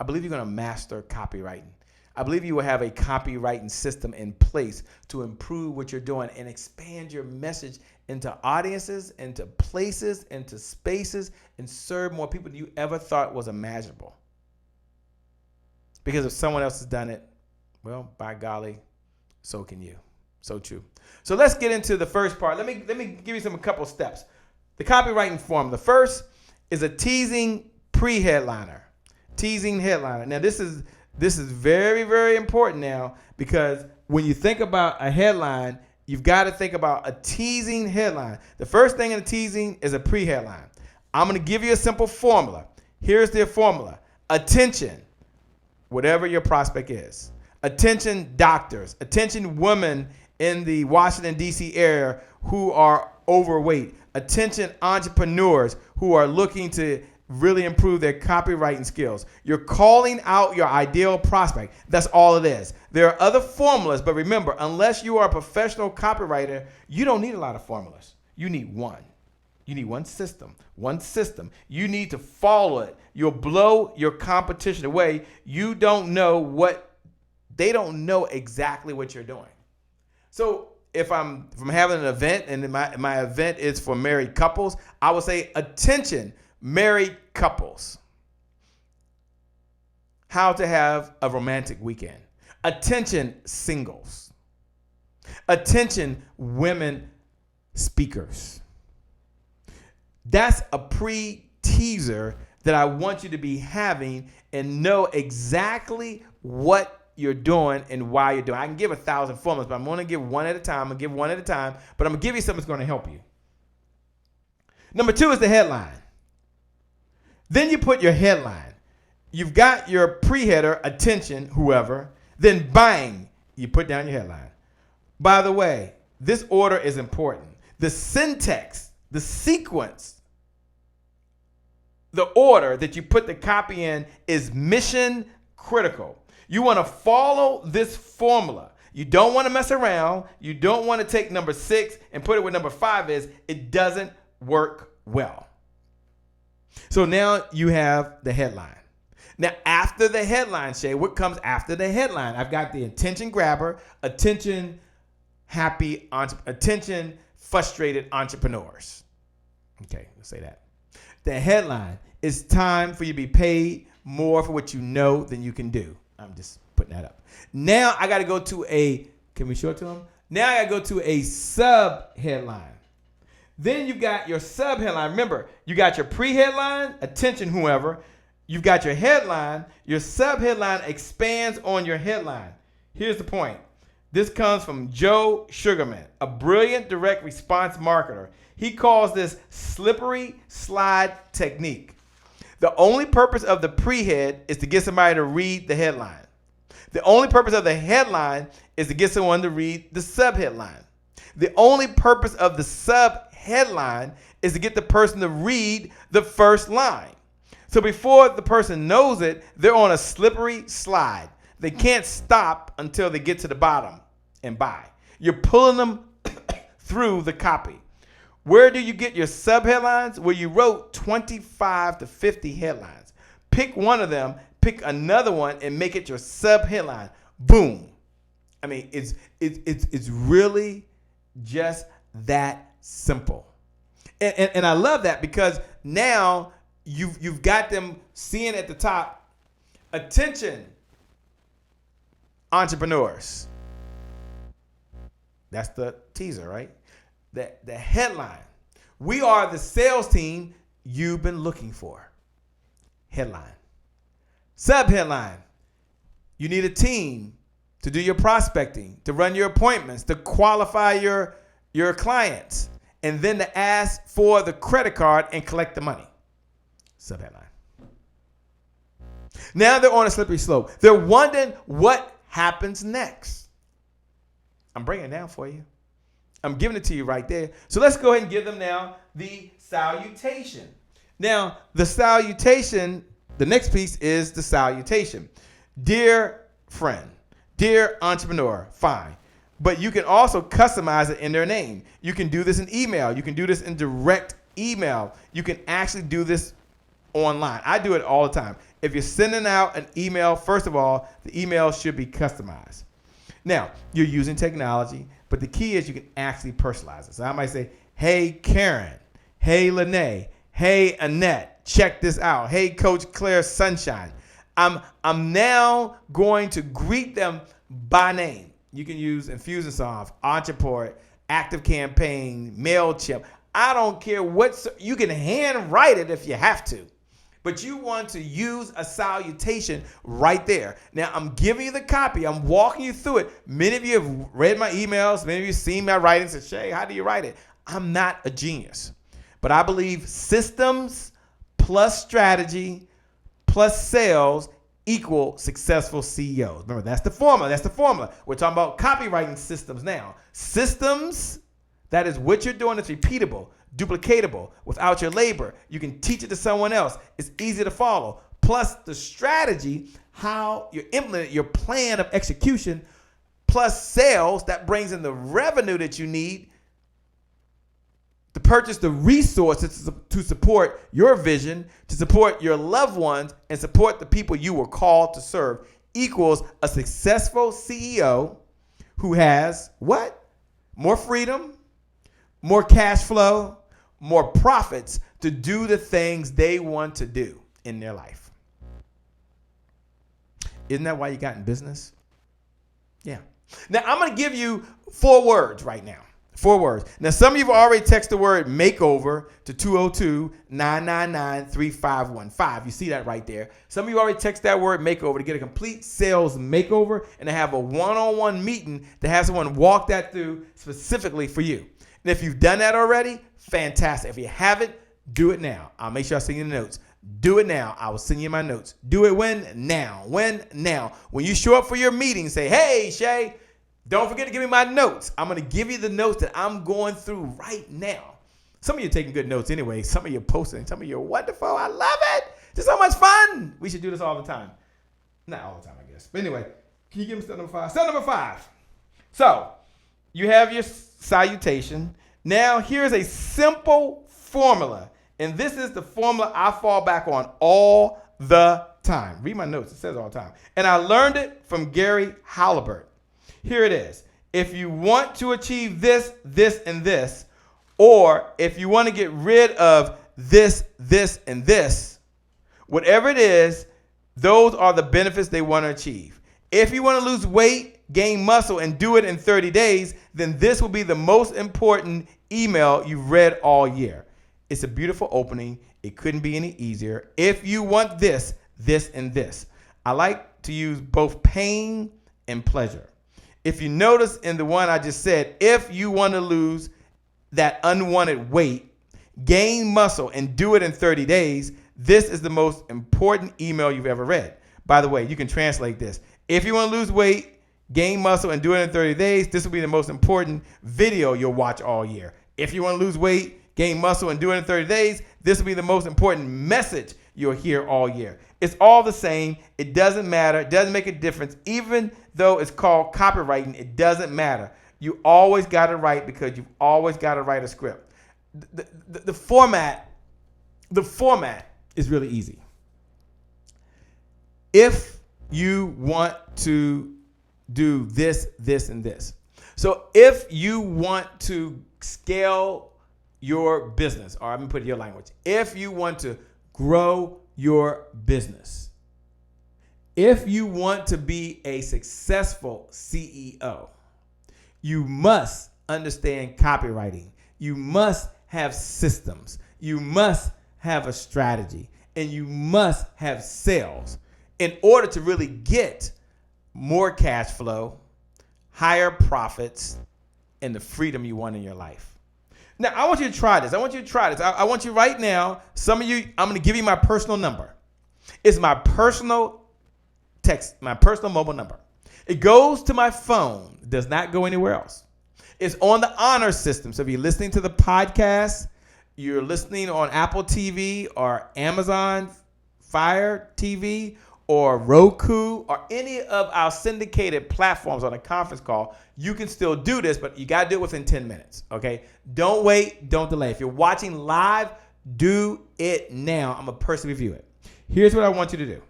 I believe you're going to master copywriting. I believe you will have a copywriting system in place to improve what you're doing and expand your message into audiences, into places, into spaces, and serve more people than you ever thought was imaginable. Because if someone else has done it, well, by golly, so can you. So true. So let's get into the first part. Let me give you a couple steps. The copywriting form. The first is a teasing pre-headliner. Teasing headliner. Now this is very, very important now, because when you think about a headline, you've got to think about a teasing headline. The first thing in a teasing is a pre-headline. I'm going to give you a simple formula. Here's the formula. Attention, whatever your prospect is. Attention doctors. Attention women in the Washington, D.C. area who are overweight. Attention entrepreneurs who are looking to really improve their copywriting skills. You're calling out your ideal prospect. That's all it is. There are other formulas, but remember, unless you are a professional copywriter, you don't need a lot of formulas. You need one. You need one system. One system. You need to follow it. You'll blow your competition away. You don't know they don't know exactly what you're doing. So if I'm having an event and my event is for married couples, I would say, attention, married couples. How to have a romantic weekend. Attention, singles. Attention, women speakers. That's a pre-teaser that I want you to be having and know exactly what you're doing and why you're doing. I can give 1,000 formulas, but I'm going to give one at a time. I'm going to give one at a time, but I'm going to give you something that's going to help you. Number 2 is the headline. Then you put your headline. You've got your pre-header, attention, whoever. Then bang, you put down your headline. By the way, this order is important. The syntax, the sequence, the order that you put the copy in is mission critical. You want to follow this formula. You don't want to mess around. You don't want to take number 6 and put it where number 5 is. It doesn't work well. So now you have the headline. Now, after the headline, Shay, what comes after the headline? I've got the attention grabber, attention frustrated entrepreneurs. Okay, let's say that. The headline is time for you to be paid more for what you know than you can do. I'm just putting that up. Now I got to go to can we show it to them? Now I got to go to a sub headline. Then you've got your sub headline. Remember, you got your pre-headline, attention whoever. You've got your headline. Your sub headline expands on your headline. Here's the point. This comes from Joe Sugarman, a brilliant direct response marketer. He calls this slippery slide technique. The only purpose of the pre-head is to get somebody to read the headline. The only purpose of the headline is to get someone to read the sub-headline. The only purpose of the sub-headline is to get the person to read the first line. So before the person knows it, they're on a slippery slide. They can't stop until they get to the bottom and buy. You're pulling them through the copy. Where do you get your sub-headlines? Where you wrote 25 to 50 headlines. Pick one of them, pick another one, and make it your sub-headline. Boom. I mean, it's really just that simple. And I love that because now you've got them seeing at the top, attention, entrepreneurs. That's the teaser, right? The headline. We are the sales team you've been looking for. Headline. Sub-headline. You need a team to do your prospecting, to run your appointments, to qualify your clients, and then to ask for the credit card and collect the money. Sub-headline. Now they're on a slippery slope. They're wondering what happens next. I'm bringing it down for you. I'm giving it to you right there. So let's go ahead and give them now the salutation. Now, the salutation, the next piece is the salutation. Dear friend, dear entrepreneur, fine. But you can also customize it in their name. You can do this in email. You can do this in direct email. You can actually do this online. I do it all the time. if you're sending out an email, first of all, the email should be customized. Now, you're using technology, but the key is you can actually personalize it. So I might say, hey, Karen. Hey, Lene. Hey, Annette. Check this out. Hey, Coach Claire Sunshine. I'm now going to greet them by name. You can use Infusionsoft, Entreport, ActiveCampaign, MailChimp. I don't care what. You can handwrite it if you have to. But you want to use a salutation right there. Now, I'm giving you the copy. I'm walking you through it. Many of you have read my emails. Many of you have seen my writing. Said, Shay, how do you write it? I'm not a genius. But I believe systems plus strategy plus sales equal successful CEOs. Remember, that's the formula. That's the formula. We're talking about copywriting systems now. Systems, that is what you're doing, is repeatable, duplicatable, without your labor. You can teach it to someone else. It's easy to follow. Plus the strategy, how you implement your plan of execution, plus sales, that brings in the revenue that you need to purchase the resources to support your vision, to support your loved ones, and support the people you were called to serve, equals a successful CEO who has what? More freedom, more cash flow, more profits to do the things they want to do in their life. Isn't that why you got in business? Yeah. Now, I'm going to give you 4 words right now. 4 words. Now, some of you have already texted the word makeover to 202-999-3515. You see that right there. Some of you already text that word makeover to get a complete sales makeover and to have a one-on-one meeting to have someone walk that through specifically for you. And if you've done that already, fantastic. If you haven't, do it now. I'll make sure I send you the notes. Do it now. I will send you my notes. Do it when? Now. When? Now. When you show up for your meeting, say, hey, Shay, don't forget to give me my notes. I'm going to give you the notes that I'm going through right now. Some of you are taking good notes anyway. Some of you are posting. Some of you are wonderful. I love it. It's so much fun. We should do this all the time. Not all the time, I guess. But anyway, can you give me step number 5? Step number 5. So you have your salutation. Now here's a simple formula. And this is the formula I fall back on all the time. Read my notes. It says all the time. And I learned it from Gary Halibert. Here it is. If you want to achieve this, this, and this, or if you want to get rid of this, this, and this, whatever it is, those are the benefits they want to achieve. If you want to lose weight, gain muscle, and do it in 30 days, then this will be the most important email you've read all year. It's a beautiful opening. It couldn't be any easier. If you want this, this, and this. I like to use both pain and pleasure. If you notice in the one I just said, if you want to lose that unwanted weight, gain muscle, and do it in 30 days, this is the most important email you've ever read. By the way, you can translate this. If you want to lose weight, gain muscle, and do it in 30 days, this will be the most important video you'll watch all year. If you want to lose weight, gain muscle, and do it in 30 days, this will be the most important message you'll hear all year. It's all the same. It doesn't matter. It doesn't make a difference. Even though it's called copywriting, it doesn't matter. You always got to write because you've always got to write a script. The format is really easy. If you want to do this, this, and this. So if you want to scale your business, or I'm going to put it in your language, if you want to grow your business, if you want to be a successful CEO, you must understand copywriting. You must have systems. You must have a strategy. And you must have sales in order to really get more cash flow, higher profits, and the freedom you want in your life. Now, I want you to try this. I want you right now, some of you, I'm going to give you my personal number. It's my personal text, my personal mobile number. It goes to my phone. It does not go anywhere else. It's on the honor system. So if you're listening to the podcast, you're listening on Apple TV or Amazon Fire TV or Roku or any of our syndicated platforms on a conference call, you can still do this, but you got to do it within 10 minutes, okay? Don't wait. Don't delay. If you're watching live, do it now. I'm going to personally review it. Here's what I want you to do.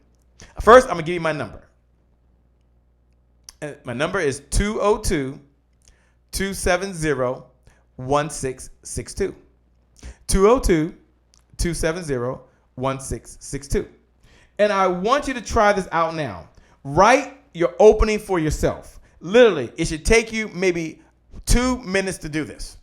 First, I'm going to give you my number. And my number is 202-270-1662. 202-270-1662. And I want you to try this out now. Write your opening for yourself. Literally, it should take you maybe 2 minutes to do this.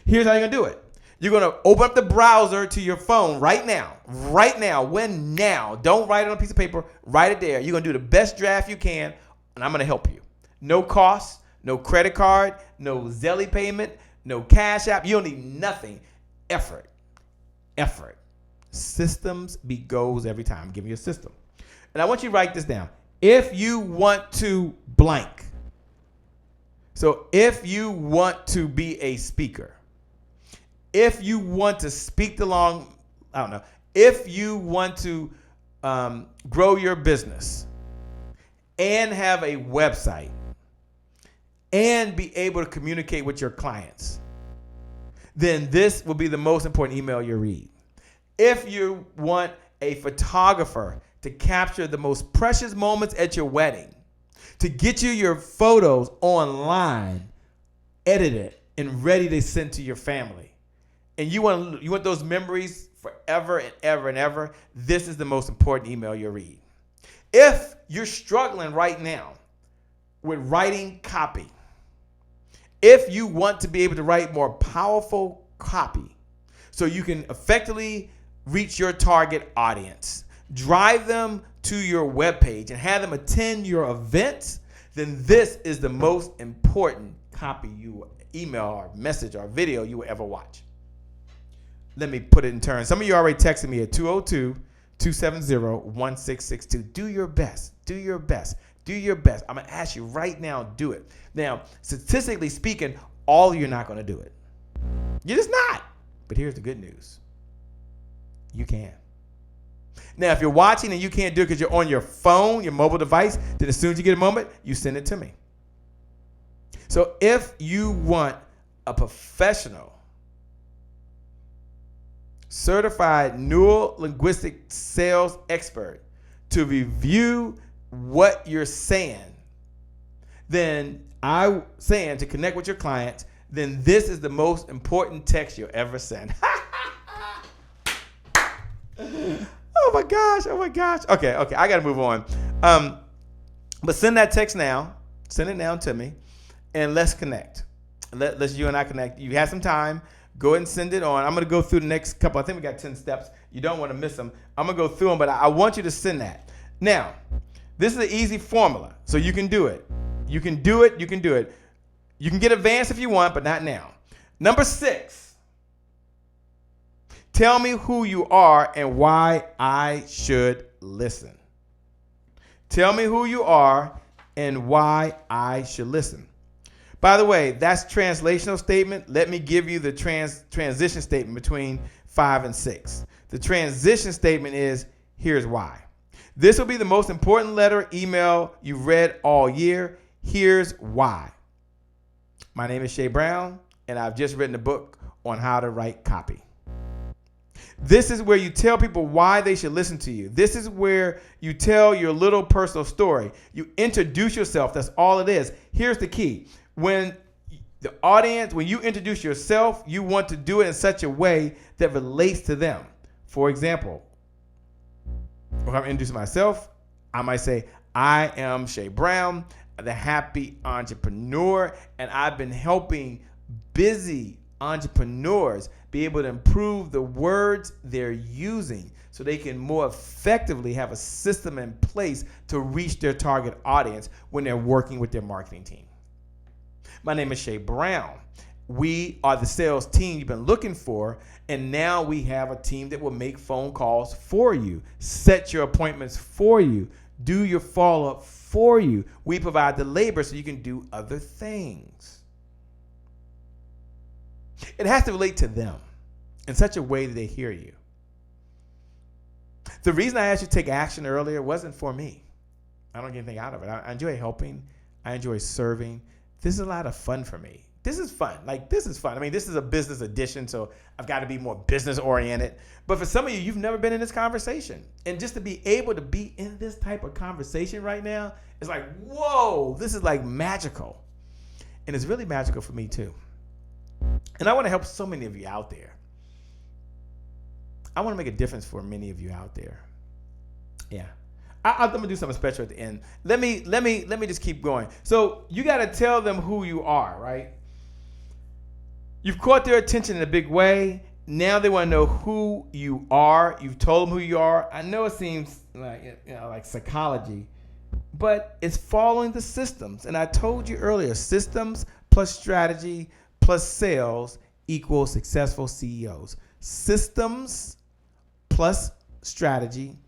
Here's how you're going to do it. You're going to open up the browser to your phone right now. Right now. When now? Don't write it on a piece of paper. Write it there. You're going to do the best draft you can, and I'm going to help you. No cost, no credit card, no Zelle payment, no Cash App. You don't need nothing. Effort. Systems beat goals every time. I'm giving you a system. And I want you to write this down. If you want to blank. So if you want to be a speaker, if you want to speak along, I don't know, if you want to grow your business and have a website and be able to communicate with your clients, then this will be the most important email you'll read. If you want a photographer to capture the most precious moments at your wedding, to get you your photos online, edited and ready to send to your family, and you want those memories forever and ever and ever, this is the most important email you'll read. If you're struggling right now with writing copy, if you want to be able to write more powerful copy so you can effectively reach your target audience, drive them to your webpage and have them attend your events, then this is the most important copy email or message or video you will ever watch. Let me put it in turn. Some of you already texted me at 202-270-1662. Do your best. Do your best. Do your best. I'm going to ask you right now, do it. Now, statistically speaking, all of you are not going to do it. You're just not. But here's the good news. You can. Now, if you're watching and you can't do it because you're on your phone, your mobile device, then as soon as you get a moment, you send it to me. So if you want a professional, certified neuro-linguistic sales expert to review what you're saying, then to connect with your clients, then this is the most important text you'll ever send. Oh my gosh. Okay, I gotta move on. But send that text now. Send it now to me, and let's connect. Let's you and I connect. You have some time. Go ahead and send it on. I'm gonna go through the next couple. I think we got 10 steps. You don't want to miss them. I'm gonna go through them, but I want you to send that. Now, this is an easy formula, so you can do it. You can do it. You can get advanced if you want, but not now. Number 6. Tell me who you are and why I should listen. Tell me who you are and why I should listen. By the way, that's translational statement. Let me give you the transition statement between 5 and 6. The transition statement is, here's why. This will be the most important letter email you've read all year. Here's why. My name is Shay Brown, and I've just written a book on how to write copy. This is where you tell people why they should listen to you. This is where you tell your little personal story. You introduce yourself. That's all it is. Here's the key. When you introduce yourself, you want to do it in such a way that relates to them. For example, if I'm introducing myself, I might say, I am Shay Brown, the happy entrepreneur, and I've been helping busy entrepreneurs be able to improve the words they're using so they can more effectively have a system in place to reach their target audience when they're working with their marketing team. My name is Shay Brown. We are the sales team you've been looking for, and now we have a team that will make phone calls for you, set your appointments for you, do your follow-up for you. We provide the labor so you can do other things. It has to relate to them in such a way that they hear you. The reason I asked you to take action earlier wasn't for me. I don't get anything out of it. I enjoy helping. I enjoy serving. This is a lot of fun for me. This is fun. Like, this is fun. I mean, this is a business edition, so I've got to be more business oriented. But for some of you, you've never been in this conversation. And just to be able to be in this type of conversation right now, it's like, whoa, this is like magical. And it's really magical for me too. And I want to help so many of you out there. I want to make a difference for many of you out there. Yeah. I'm gonna do something special at the end. Let me just keep going. So you got to tell them who you are, right? You've caught their attention in a big way. Now they want to know who you are. You've told them who you are. I know it seems like, like psychology, but it's following the systems. And I told you earlier, systems plus strategy plus sales equals successful CEOs. Systems plus strategy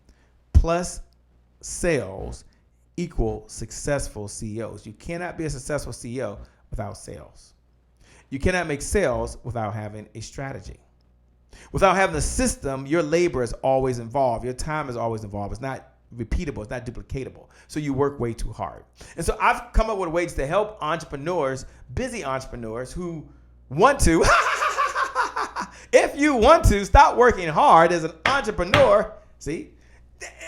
plus sales equal successful CEOs. You cannot be a successful CEO without sales. You cannot make sales without having a strategy. Without having a system, your labor is always involved. Your time is always involved. It's not repeatable. It's not duplicatable. So you work way too hard. And so I've come up with ways to help entrepreneurs, busy entrepreneurs who want to, if you want to, stop working hard as an entrepreneur. See,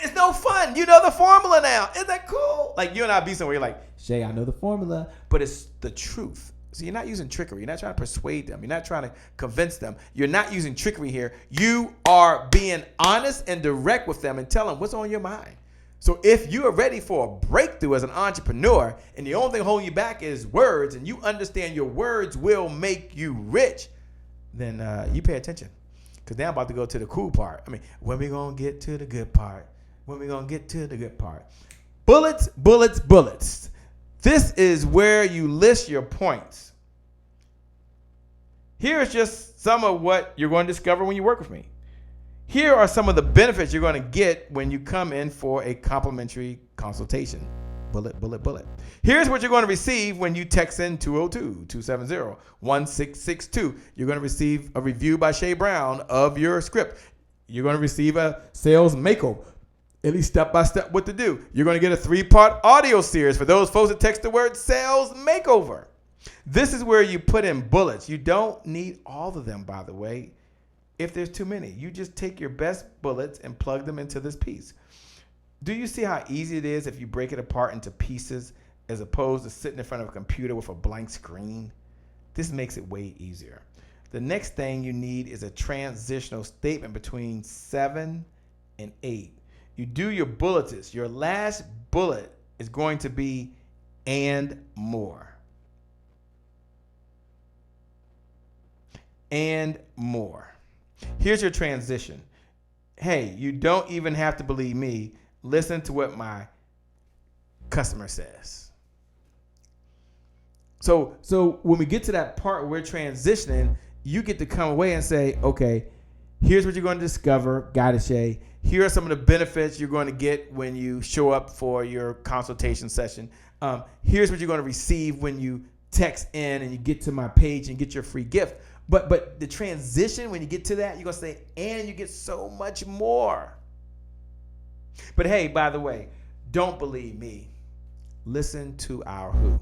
it's no fun. You know the formula now. Isn't that cool? Like you and I be somewhere, you're like, Shay, I know the formula, but it's the truth. So you're not using trickery. You're not trying to persuade them. You're not trying to convince them. You're not using trickery here. You are being honest and direct with them and tell them what's on your mind. So if you are ready for a breakthrough as an entrepreneur and the only thing holding you back is words and you understand your words will make you rich, then you pay attention. Because now I'm about to go to the cool part. I mean, when we going to get to the good part? When we going to get to the good part? Bullets, bullets, bullets. This is where you list your points. Here's just some of what you're going to discover when you work with me. Here are some of the benefits you're going to get when you come in for a complimentary consultation. Bullet, bullet, bullet. Here's what you're going to receive when you text in 202-270-1662. You're going to receive a review by Shay Brown of your script. You're going to receive a sales makeover, at least step-by-step what to do. You're going to get a 3-part audio series for those folks that text the word sales makeover. This is where you put in bullets. You don't need all of them, by the way, if there's too many. You just take your best bullets and plug them into this piece. Do you see how easy it is if you break it apart into pieces as opposed to sitting in front of a computer with a blank screen? This makes it way easier. The next thing you need is a transitional statement between 7 and 8. You do your bullets. Your last bullet is going to be and more. And more. Here's your transition. Hey, you don't even have to believe me. Listen to what my customer says. So when we get to that part where we're transitioning, you get to come away and say, okay, here's what you're going to discover. Got it, Shay. Here are some of the benefits you're going to get when you show up for your consultation session. Here's what you're going to receive when you text in and you get to my page and get your free gift. But the transition, when you get to that, you're going to say, and you get so much more. But hey, by the way, don't believe me. Listen to our who.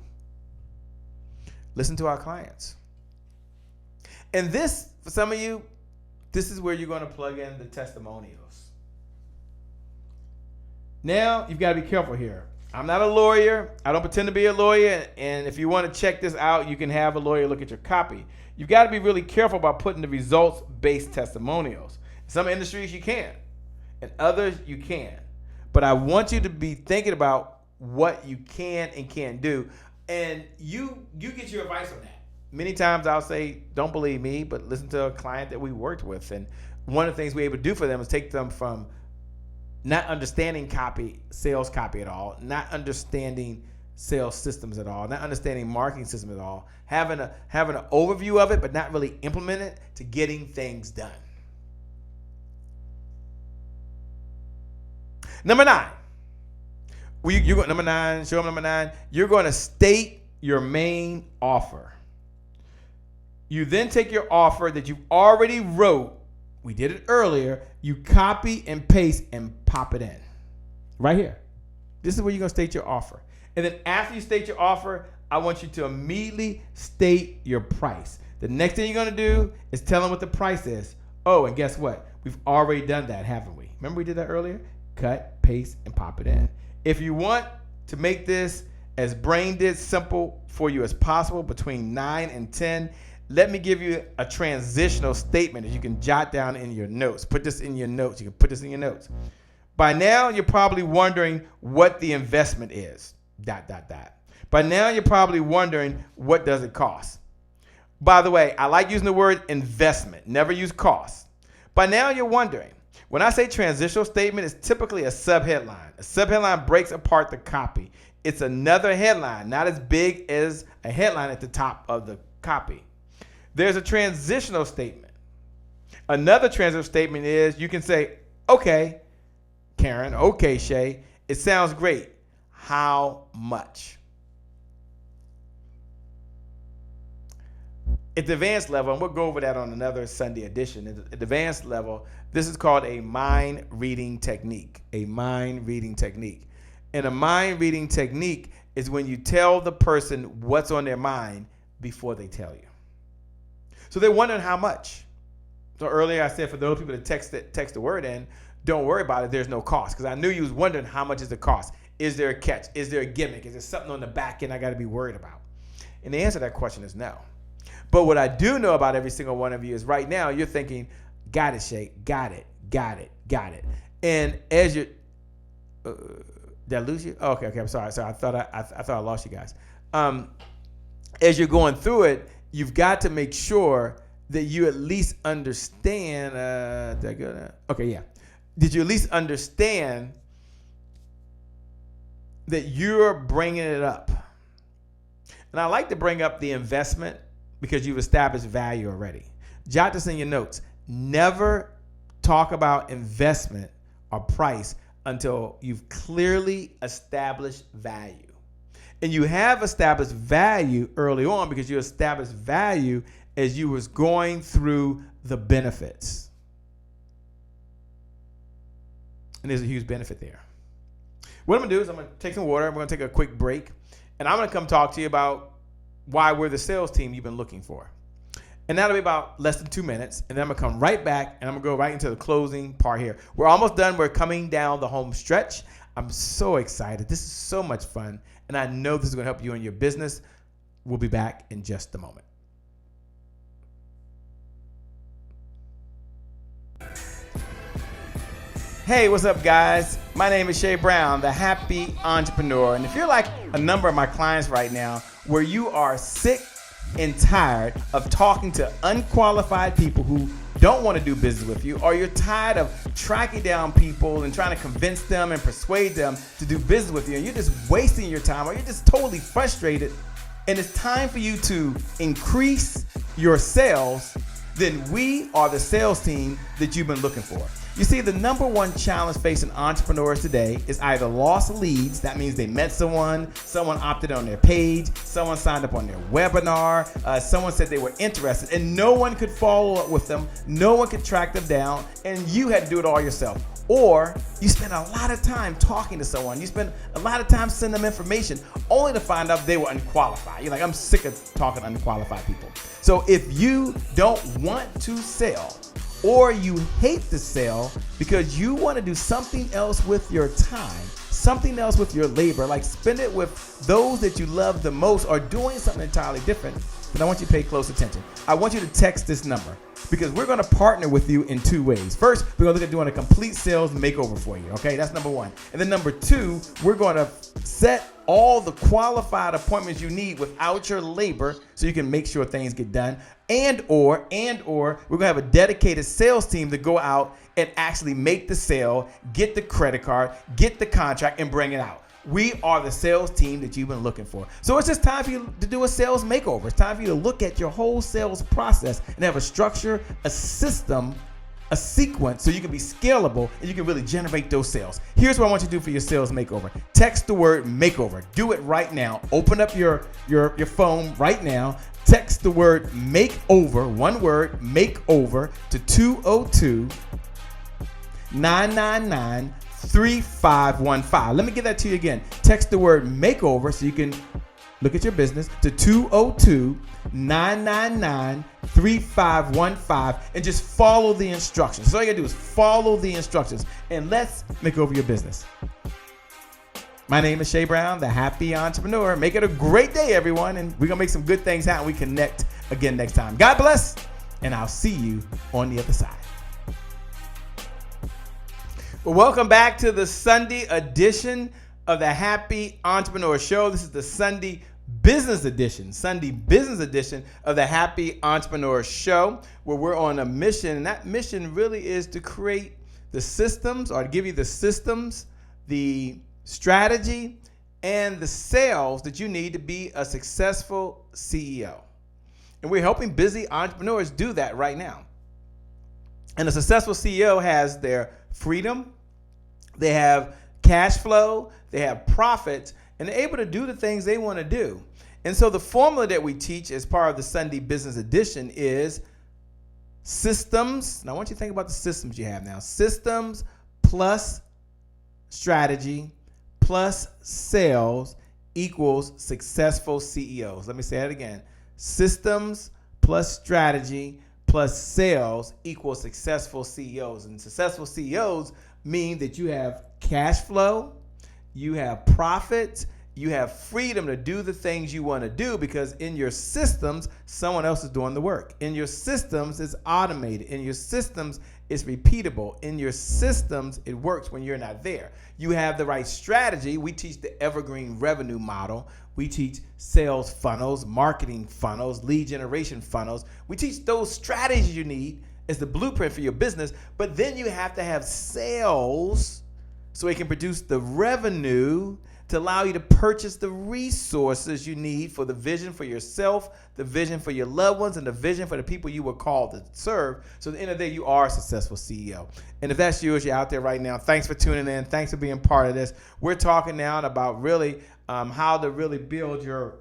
Listen to our clients. And this, for some of you, this is where you're going to plug in the testimonials. Now, you've got to be careful here. I'm not a lawyer. I don't pretend to be a lawyer. And if you want to check this out, you can have a lawyer look at your copy. You've got to be really careful about putting the results-based testimonials. In some industries you can, in others you can. But I want you to be thinking about what you can and can't do. And you get your advice on that. Many times I'll say, don't believe me, but listen to a client that we worked with. And one of the things we're able to do for them is take them from not understanding sales copy at all, not understanding sales systems at all, not understanding marketing systems at all, having an overview of it, but not really implement it, to getting things done. Number 9. You go number 9, show them number 9. You're going to state your main offer. You then take your offer that you already wrote. We did it earlier. You copy and paste and pop it in. Right here. This is where you're going to state your offer. And then after you state your offer, I want you to immediately state your price. The next thing you're going to do is tell them what the price is. Oh, and guess what? We've already done that, haven't we? Remember we did that earlier? Cut, paste, and pop it in. If you want to make this as brain dead simple for you as possible, between 9 and 10, let me give you a transitional statement that you can jot down in your notes. Put this in your notes. You can put this in your notes. By now, you're probably wondering what the investment is. ... By now, you're probably wondering, what does it cost? By the way, I like using the word investment. Never use cost. By now, you're wondering. When I say transitional statement, it's typically a subheadline. A subheadline breaks apart the copy. It's another headline, not as big as a headline at the top of the copy. There's a transitional statement. Another transitional statement is you can say, okay, Karen, okay, Shay, it sounds great. How much? At the advanced level, and we'll go over that on another Sunday edition. At the advanced level, this is called a mind reading technique. A mind reading technique. And a mind reading technique is when you tell the person what's on their mind before they tell you. So they're wondering how much. So earlier I said for those people that text the word in, don't worry about it. There's no cost. Because I knew you was wondering how much is the cost. Is there a catch? Is there a gimmick? Is there something on the back end I got to be worried about? And the answer to that question is no. But what I do know about every single one of you is right now you're thinking, got it, Shay, got it. And as you, did I lose you? Oh, okay, I'm sorry. I thought I lost you guys. As you're going through it, you've got to make sure that you at least understand. Did I go there? Okay, yeah. Did you at least understand that you're bringing it up? And I like to bring up the investment because you've established value already. Jot this in your notes. Never talk about investment or price until you've clearly established value. And you have established value early on because you established value as you was going through the benefits. And there's a huge benefit there. What I'm going to do is I'm going to take some water. We're going to take a quick break. And I'm going to come talk to you about why we're the sales team you've been looking for. And that'll be about less than 2 minutes. And then I'm going to come right back and I'm going to go right into the closing part here. We're almost done. We're coming down the home stretch. I'm so excited. This is so much fun. And I know this is going to help you in your business. We'll be back in just a moment. Hey, what's up, guys? My name is Shay Brown, the happy entrepreneur. And if you're like a number of my clients right now, where you are sick and tired of talking to unqualified people who don't want to do business with you, or you're tired of tracking down people and trying to convince them and persuade them to do business with you, and you're just wasting your time, or you're just totally frustrated, and it's time for you to increase your sales, then we are the sales team that you've been looking for. You see, the number one challenge facing entrepreneurs today is either lost leads. That means they met someone opted on their page, someone signed up on their webinar, someone said they were interested, and no one could follow up with them, no one could track them down, and you had to do it all yourself. Or you spend a lot of time talking to someone, you spend a lot of time sending them information, only to find out they were unqualified. You're like, I'm sick of talking to unqualified people. So if you don't want to sell, or you hate to sell because you want to do something else with your time, something else with your labor, like spend it with those that you love the most, or doing something entirely different, then I want you to pay close attention. I want you to text this number because we're going to partner with you in two ways. First, we're going to look at doing a complete sales makeover for you. Okay, that's number one. And then number two, we're going to set all the qualified appointments you need without your labor so you can make sure things get done. And or we're going to have a dedicated sales team to go out and actually make the sale, get the credit card, get the contract, and bring it out. We are the sales team that you've been looking for. So it's just time for you to do a sales makeover. It's time for you to look at your whole sales process and have a structure, a system, a sequence so you can be scalable and you can really generate those sales. Here's what I want you to do for your sales makeover. Text the word makeover. Do it right now. Open up your phone right now. Text the word makeover, one word, makeover, to 202-999-3232. 3515. Let me get that to you again. Text the word makeover so you can look at your business to 202-999-3515 and just follow the instructions. So all you gotta do is follow the instructions and let's make over your business. My name is Shay Brown, the Happy Entrepreneur. Make it a great day, everyone, and we're gonna make some good things happen. We connect again next time. God bless, and I'll see you on the other side. Well, welcome back to the Sunday edition of the Happy Entrepreneur Show. This is the Sunday business edition of the Happy Entrepreneur Show, where we're on a mission, and that mission really is to create the systems, or to give you the systems, the strategy, and the sales that you need to be a successful CEO. And we're helping busy entrepreneurs do that right now. And a successful CEO has their freedom, they have cash flow, they have profits, and they're able to do the things they want to do. And so the formula that we teach as part of the Sunday Business Edition is systems. Now I want you to think about the systems you have now. Systems plus strategy plus sales equals successful CEOs. Let me say that again. Systems plus strategy plus sales equals successful CEOs. And successful CEOs mean that you have cash flow, you have profit, you have freedom to do the things you want to do, because in your systems, someone else is doing the work. In your systems, it's automated. In your systems, it's repeatable. In your systems, it works when you're not there. You have the right strategy. We teach the evergreen revenue model. We teach sales funnels, marketing funnels, lead generation funnels. We teach those strategies you need as the blueprint for your business, but then you have to have sales so it can produce the revenue to allow you to purchase the resources you need for the vision for yourself, the vision for your loved ones, and the vision for the people you were called to serve. So at the end of the day, you are a successful CEO. And if that's you, as you're out there right now, thanks for tuning in. Thanks for being part of this. We're talking now about really how to really build your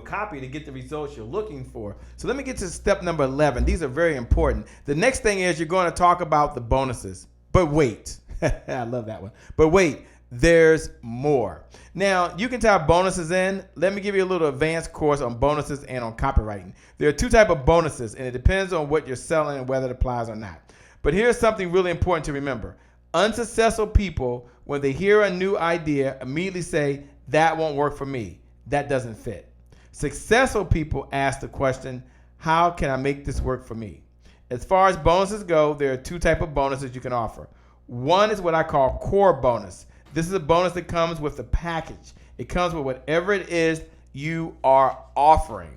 copy to get the results you're looking for. So let me get to step number 11. These are very important. The next thing is you're going to talk about the bonuses. But wait, I love that one. But wait, there's more. Now, you can type bonuses in. Let me give you a little advanced course on bonuses and on copywriting. There are two types of bonuses, and it depends on what you're selling and whether it applies or not. But here's something really important to remember. Unsuccessful people, when they hear a new idea, immediately say, that won't work for me. That doesn't fit. Successful people ask the question, how can I make this work for me? As far as bonuses go, there are two types of bonuses you can offer. One is what I call core bonus. This is a bonus that comes with the package. It comes with whatever it is you are offering.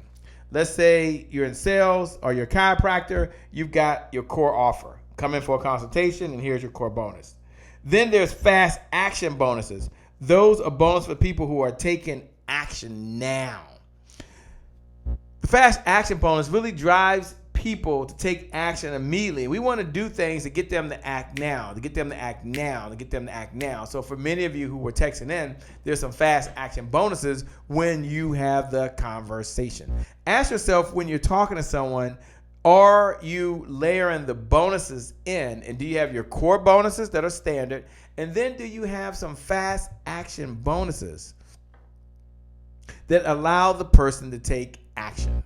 Let's say you're in sales or you're a chiropractor, you've got your core offer. Come in for a consultation and here's your core bonus. Then there's fast action bonuses. Those are bonus for people who are taking action now. The fast action bonus really drives people to take action immediately. We want to do things to get them to act now, to get them to act now, to get them to act now. So for many of you who were texting in, there's some fast action bonuses when you have the conversation. Ask yourself when you're talking to someone, are you layering the bonuses in? And do you have your core bonuses that are standard? And then do you have some fast action bonuses that allow the person to take action?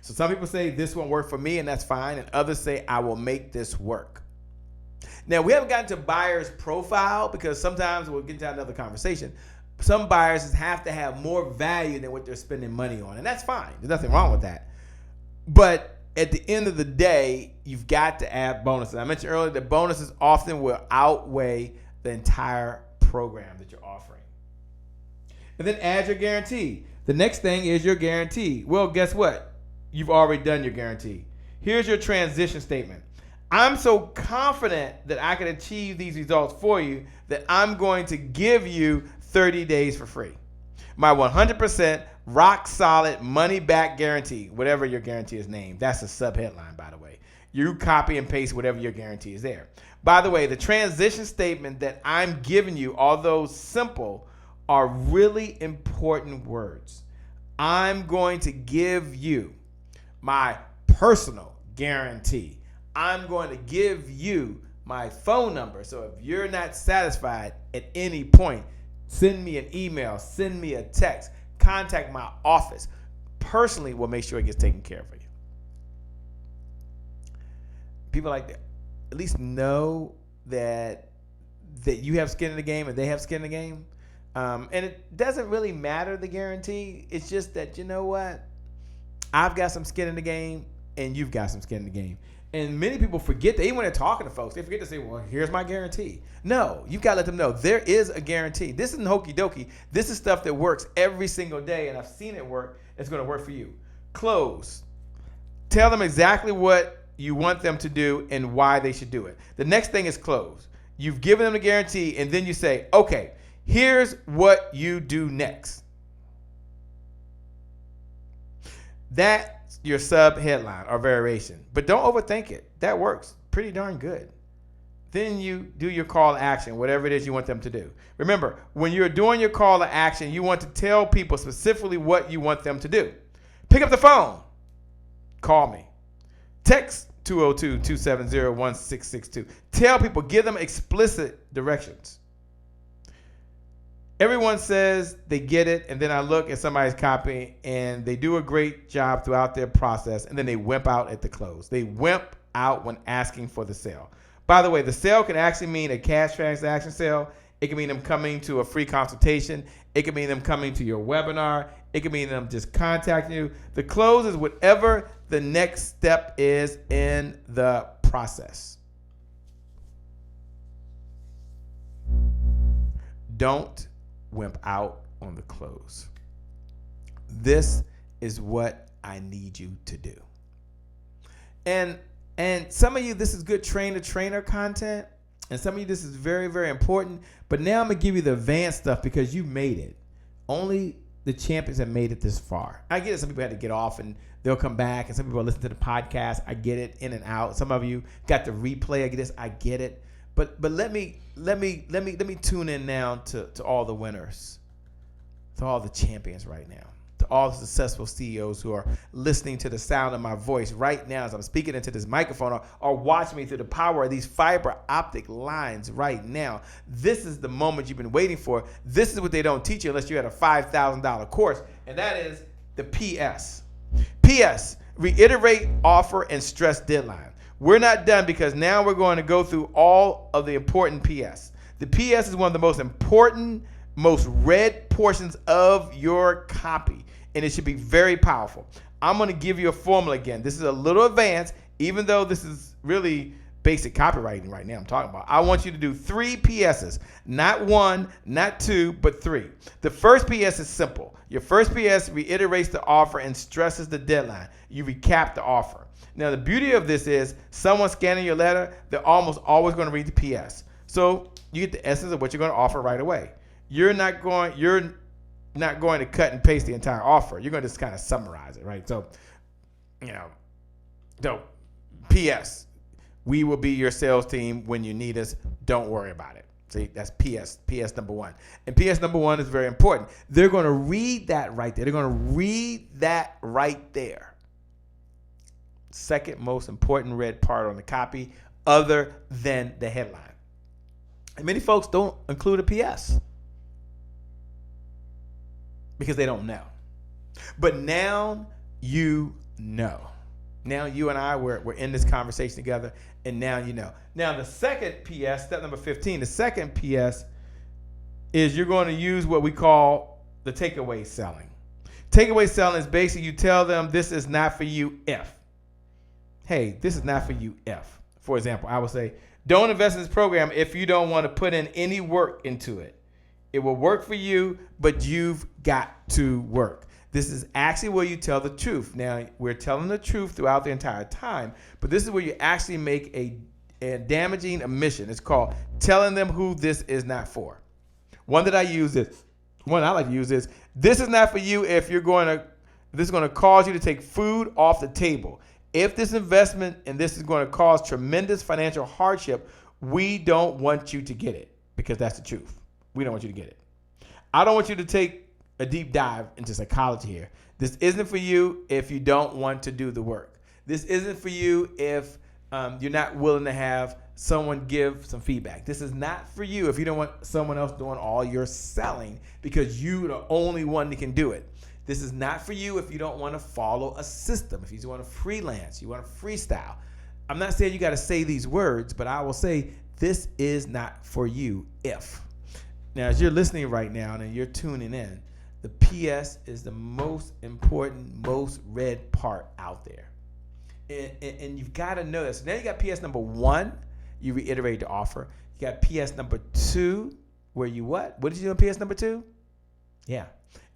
So some people say this won't work for me, and that's fine. And others say I will make this work. Now, we haven't gotten to buyer's profile because sometimes we'll get into another conversation. Some buyers have to have more value than what they're spending money on. And that's fine. There's nothing wrong with that. But at the end of the day, you've got to add bonuses. I mentioned earlier that bonuses often will outweigh the entire program that you're offering. And then add your guarantee. The next thing is your guarantee. Well, guess what? You've already done your guarantee. Here's your transition statement. I'm so confident that I can achieve these results for you that I'm going to give you 30 days for free. My 100% rock solid money back guarantee, whatever your guarantee is named. That's a sub headline, by the way. You copy and paste whatever your guarantee is there. By the way, the transition statement that I'm giving you, although simple, are really important words. I'm going to give you my personal guarantee. I'm going to give you my phone number. So if you're not satisfied at any point, send me an email, send me a text, contact my office. Personally, we'll make sure it gets taken care of for you. People like that at least know that you have skin in the game and they have skin in the game. And it doesn't really matter, the guarantee. It's just that, you know what? I've got some skin in the game and you've got some skin in the game. And many people forget that, even when they're talking to folks, they forget to say, well, here's my guarantee. No, you've got to let them know there is a guarantee. This isn't hokey dokey. This is stuff that works every single day, and I've seen it work. It's going to work for you. Close. Tell them exactly what you want them to do and why they should do it. The next thing is close. You've given them the guarantee, and then you say, okay, here's what you do next. That's your sub headline or variation. But don't overthink it. That works pretty darn good. Then you do your call to action, whatever it is you want them to do. Remember, when you're doing your call to action, you want to tell people specifically what you want them to do. Pick up the phone. Call me. Text 202-270-1662. Tell people, give them explicit directions. Everyone says they get it, and then I look at somebody's copy, and they do a great job throughout their process, and then they wimp out at the close. They wimp out when asking for the sale. By the way, the sale can actually mean a cash transaction sale. It can mean them coming to a free consultation. It can mean them coming to your webinar. It can mean them just contacting you. The close is whatever the next step is in the process. Don't wimp out on the close. This is what I need you to do. And some of you, this is good trainer content. And some of you, this is very, very important. But now I'm going to give you the advanced stuff because you made it. Only the champions have made it this far. I get it. Some people had to get off and they'll come back. And some people listen to the podcast. I get it, in and out. Some of you got the replay. I get this. I get it. But let me tune in now to all the winners, to all the champions right now, to all the successful CEOs who are listening to the sound of my voice right now as I'm speaking into this microphone, or watching me through the power of these fiber optic lines right now. This is the moment you've been waiting for. This is what they don't teach you unless you had a $5,000 course, and that is the PS. PS, reiterate, offer, and stress deadline. We're not done because now we're going to go through all of the important PS. The PS is one of the most important, most read portions of your copy, and it should be very powerful. I'm going to give you a formula again. This is a little advanced, even though this is really basic copywriting right now I'm talking about. I want you to do 3 PSs, not 1, not 2, but 3. The first PS is simple. Your first PS reiterates the offer and stresses the deadline. You recap the offer. Now, the beauty of this is someone scanning your letter, they're almost always going to read the PS. So you get the essence of what you're going to offer right away. You're not going to cut and paste the entire offer. You're going to just kind of summarize it, right? So, PS, we will be your sales team when you need us. Don't worry about it. See, that's PS number 1. And PS number 1 is very important. They're going to read that right there. They're going to read that right there. Second most important read part on the copy other than the headline. And many folks don't include a PS because they don't know. But now you know. Now you and I, we're in this conversation together, and now you know. Now the second PS, step number 15, the second PS is you're going to use what we call the takeaway selling. Takeaway selling is basically you tell them this is not for you if. Hey, this is not for you if. For example, I would say, don't invest in this program if you don't want to put in any work into it. It will work for you, but you've got to work. This is actually where you tell the truth. Now, we're telling the truth throughout the entire time, but this is where you actually make a damaging omission. It's called telling them who this is not for. One I like to use is, this is not for you if this is going to cause you to take food off the table. If this investment and this is going to cause tremendous financial hardship, we don't want you to get it, because that's the truth. We don't want you to get it. I don't want you to take a deep dive into psychology here. This isn't for you if you don't want to do the work. This isn't for you if you're not willing to have someone give some feedback. This is not for you if you don't want someone else doing all your selling because you're the only one that can do it. This is not for you if you don't want to follow a system, if you just want to freelance, you want to freestyle. I'm not saying you got to say these words, but I will say this is not for you if. Now, as you're listening right now and you're tuning in, the PS is the most important, most read part out there. And you've got to know this. So now you got PS number 1, you reiterate the offer. You got PS number 2, where you what? What did you do in PS number 2? Yeah.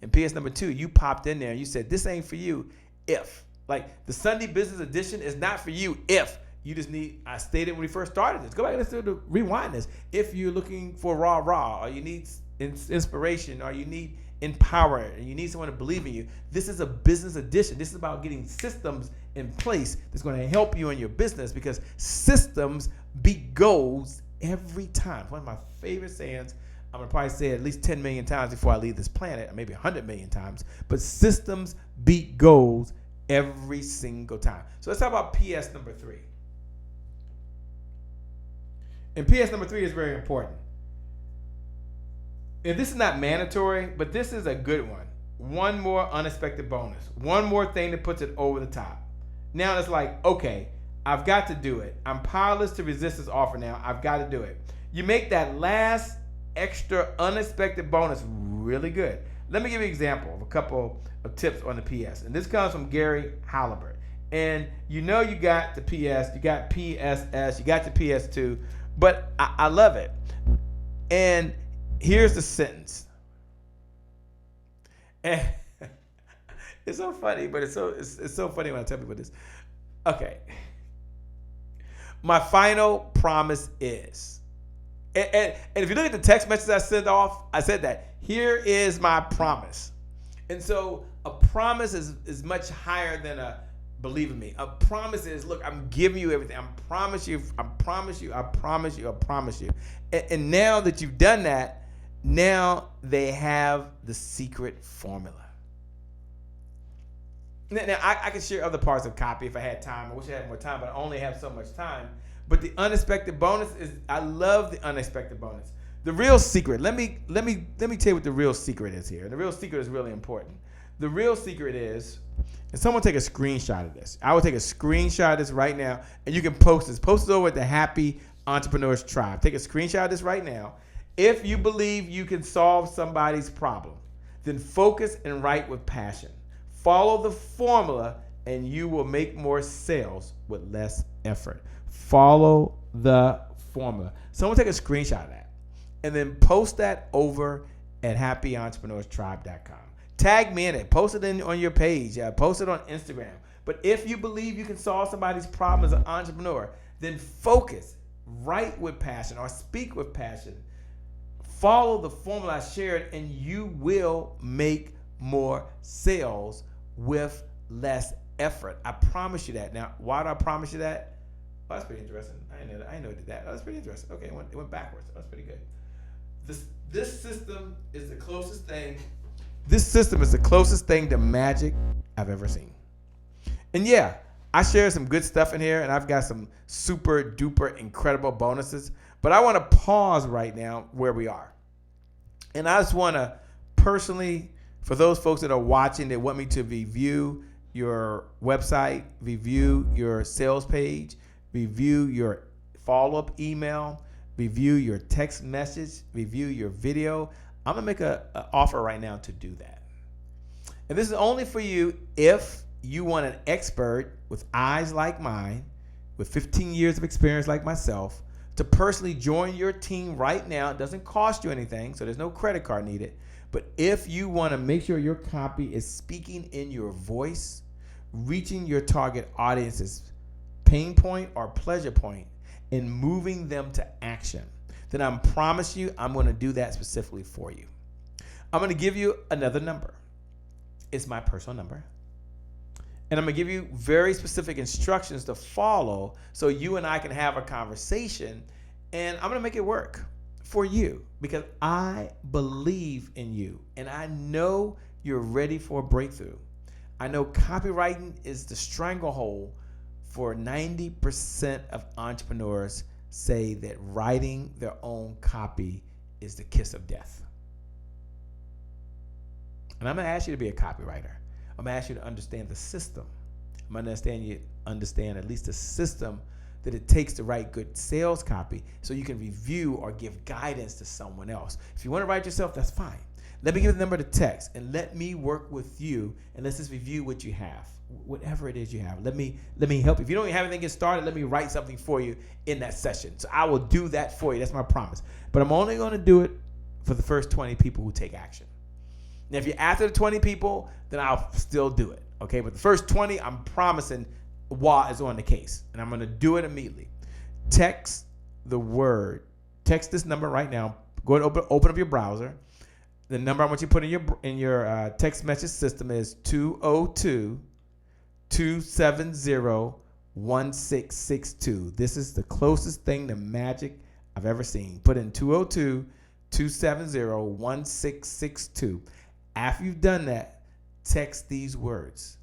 In PS number 2, you popped in there and you said, this ain't for you if. Like the Sunday Business Edition is not for you if. You just need, I stated when we first started this. Go back and listen to rewind this. If you're looking for raw, or you need inspiration, or you need empowerment, and you need someone to believe in you, this is a business edition. This is about getting systems in place that's going to help you in your business because systems beat goals every time. One of my favorite sayings. I'm going to probably say it at least 10 million times before I leave this planet, or maybe 100 million times. But systems beat goals every single time. So let's talk about PS number 3. And PS number 3 is very important. And this is not mandatory, but this is a good one. One more unexpected bonus. One more thing that puts it over the top. Now it's like, okay, I've got to do it. I'm powerless to resist this offer now. I've got to do it. You make that last extra unexpected bonus really good. Let me give you an example of a couple of tips on the PS. And this comes from Gary Halibert. And you know you got the PS, you got PSS, you got the PS2, but I love it. And here's the sentence. And it's so funny, but it's so funny when I tell people this. Okay. My final promise is, and if you look at the text message I sent off, I said that. Here is my promise. And so a promise is much higher than a believe in me. A promise is, look, I'm giving you everything. I promise you. And now that you've done that, now they have the secret formula. Now I could share other parts of copy if I had time. I wish I had more time, but I only have so much time. But the unexpected bonus is, I love the unexpected bonus. The real secret, let me tell you what the real secret is here. And the real secret is really important. The real secret is, and someone take a screenshot of this. I will take a screenshot of this right now, and you can post this. Post it over at the Happy Entrepreneurs Tribe. Take a screenshot of this right now. If you believe you can solve somebody's problem, then focus and write with passion. Follow the formula, and you will make more sales with less effort. Follow the formula. Someone take a screenshot of that, and then post that over at happyentrepreneurstribe.com. Tag me in it. Post it on your page. Post it on Instagram. But if you believe you can solve somebody's problem as an entrepreneur, then focus, write with passion, or speak with passion. Follow the formula I shared, and you will make more sales with less effort. I promise you that. Now, why do I promise you that? Oh, that's pretty interesting. I didn't know it did that. Oh, that's pretty interesting. Okay, it went backwards. That's pretty good. This system is the closest thing. This system is the closest thing to magic I've ever seen. And yeah, I share some good stuff in here, and I've got some super duper incredible bonuses. But I want to pause right now where we are. And I just want to personally, for those folks that are watching that want me to review your website, review your sales page, review your follow-up email, review your text message, review your video, I'm going to make an offer right now to do that. And this is only for you if you want an expert with eyes like mine, with 15 years of experience like myself, to personally join your team right now. It doesn't cost you anything, so there's no credit card needed. But if you want to make sure your copy is speaking in your voice, reaching your target audience's pain point or pleasure point, and moving them to action, then I promise you I'm going to do that specifically for you. I'm going to give you another number. It's my personal number. And I'm going to give you very specific instructions to follow so you and I can have a conversation, and I'm going to make it work for you because I believe in you and I know you're ready for a breakthrough. I know copywriting is the stranglehold for 90% of entrepreneurs say that writing their own copy is the kiss of death. And I'm going to ask you to be a copywriter. I'm going to ask you to understand the system. I'm going to understand at least the system that it takes to write good sales copy so you can review or give guidance to someone else. If you want to write yourself, that's fine. Let me give the number to text and let me work with you, and let's just review what you have, whatever it is you have. Let me help you. If you don't have anything get started, let me write something for you in that session. So I will do that for you. That's my promise. But I'm only going to do it for the first 20 people who take action. Now, if you're after the 20 people, then I'll still do it. Okay, but the first 20, I'm promising WA is on the case, and I'm going to do it immediately. Text this number right now. Go and open up your browser. The number I want you to put in your text message system is 202-270-1662. This is the closest thing to magic I've ever seen. Put in 202-270-1662. After you've done that, text these words: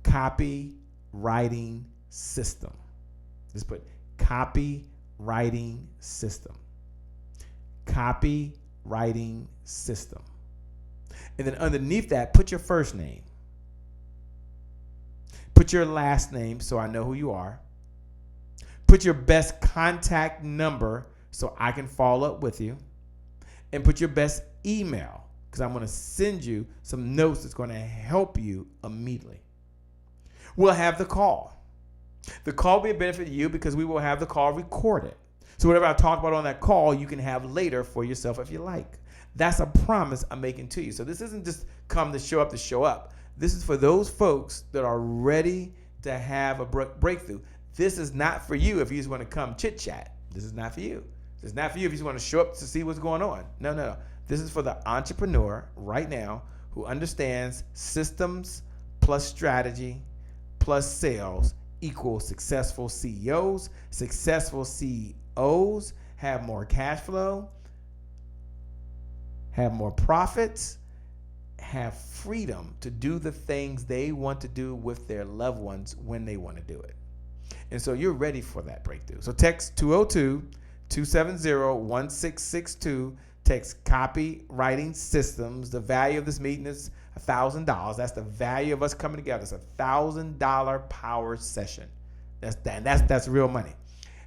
copywriting system. Just put copywriting system. Copywriting system. And then underneath that, put your first name. Put your last name so I know who you are. Put your best contact number so I can follow up with you. And put your best email, because I'm going to send you some notes that's going to help you immediately. We'll have the call. The call will be a benefit to you because we will have the call recorded. So whatever I talk about on that call, you can have later for yourself if you like. That's a promise I'm making to you. So this isn't just come to show up. This is for those folks that are ready to have a breakthrough. This is not for you if you just want to come chit-chat. This is not for you. This is not for you if you just want to show up to see what's going on. No. This is for the entrepreneur right now who understands systems plus strategy plus sales equals successful CEOs. Successful CEOs have more cash flow, have more profits, have freedom to do the things they want to do with their loved ones when they want to do it. And so you're ready for that breakthrough. So text 202-270-1662. Text copywriting systems. The value of this meeting is $1,000. That's the value of us coming together. It's a $1,000 power session. That's real money.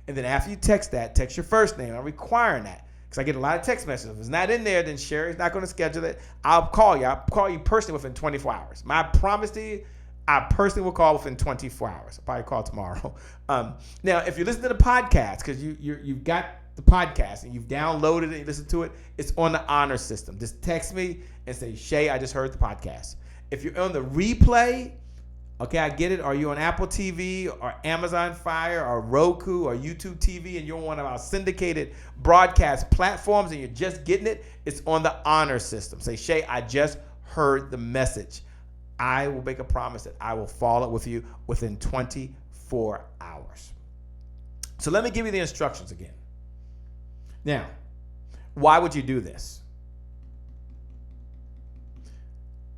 And then after you text that, text your first name. I'm requiring that because I get a lot of text messages. If it's not in there, then Sherry's not going to schedule it. I'll call you. I'll call you personally within 24 hours. My promise to you, I personally will call within 24 hours. I'll probably call tomorrow. Now, if you listen to the podcast, because you've got the podcast and you've downloaded it and you listen to it, it's on the honor system. Just text me and say, Shay, I just heard the podcast. If you're on the replay, okay, I get it. Are you on Apple TV or Amazon Fire or Roku or YouTube TV and you're on one of our syndicated broadcast platforms and you're just getting it, it's on the honor system. Say, Shay, I just heard the message. I will make a promise that I will follow up with you within 24 hours. So let me give you the instructions again. Now, why would you do this?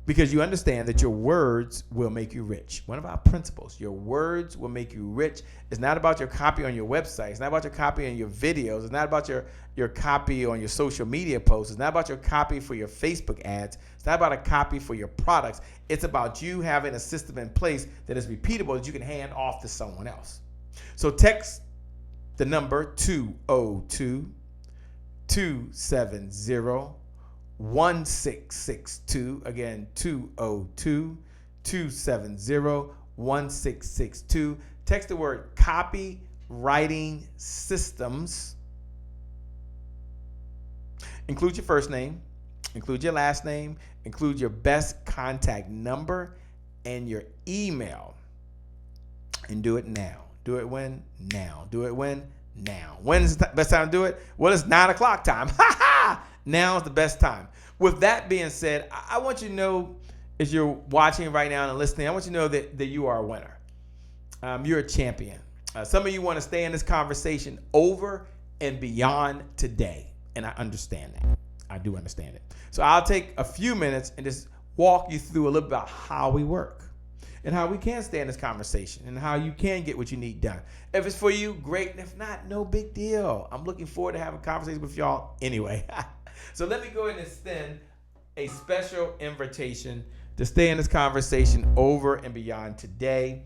Because you understand that your words will make you rich. One of our principles, your words will make you rich. It's not about your copy on your website. It's not about your copy on your videos. It's not about your copy on your social media posts. It's not about your copy for your Facebook ads. It's not about a copy for your products. It's about you having a system in place that is repeatable that you can hand off to someone else. So text the number 202-270-1662. Again, 202-270-1662. Text the word copywriting systems. Include your first name, include your last name, include your best contact number and your email. And do it now. Do it when? Now. Do it when? Now. When is the best time to do it? Well, it's 9 o'clock time. Now is the best time. With that being said, I want you to know, as you're watching right now and listening, I want you to know that you are a winner. You're a champion. Some of you want to stay in this conversation over and beyond today. And I understand that. I do understand it. So I'll take a few minutes and just walk you through a little bit about how we work. and how we can stay in this conversation and how you can get what you need done. If it's for you, great. And if not, no big deal. I'm looking forward to having conversations with y'all anyway. So let me go ahead and extend a special invitation to stay in this conversation over and beyond today.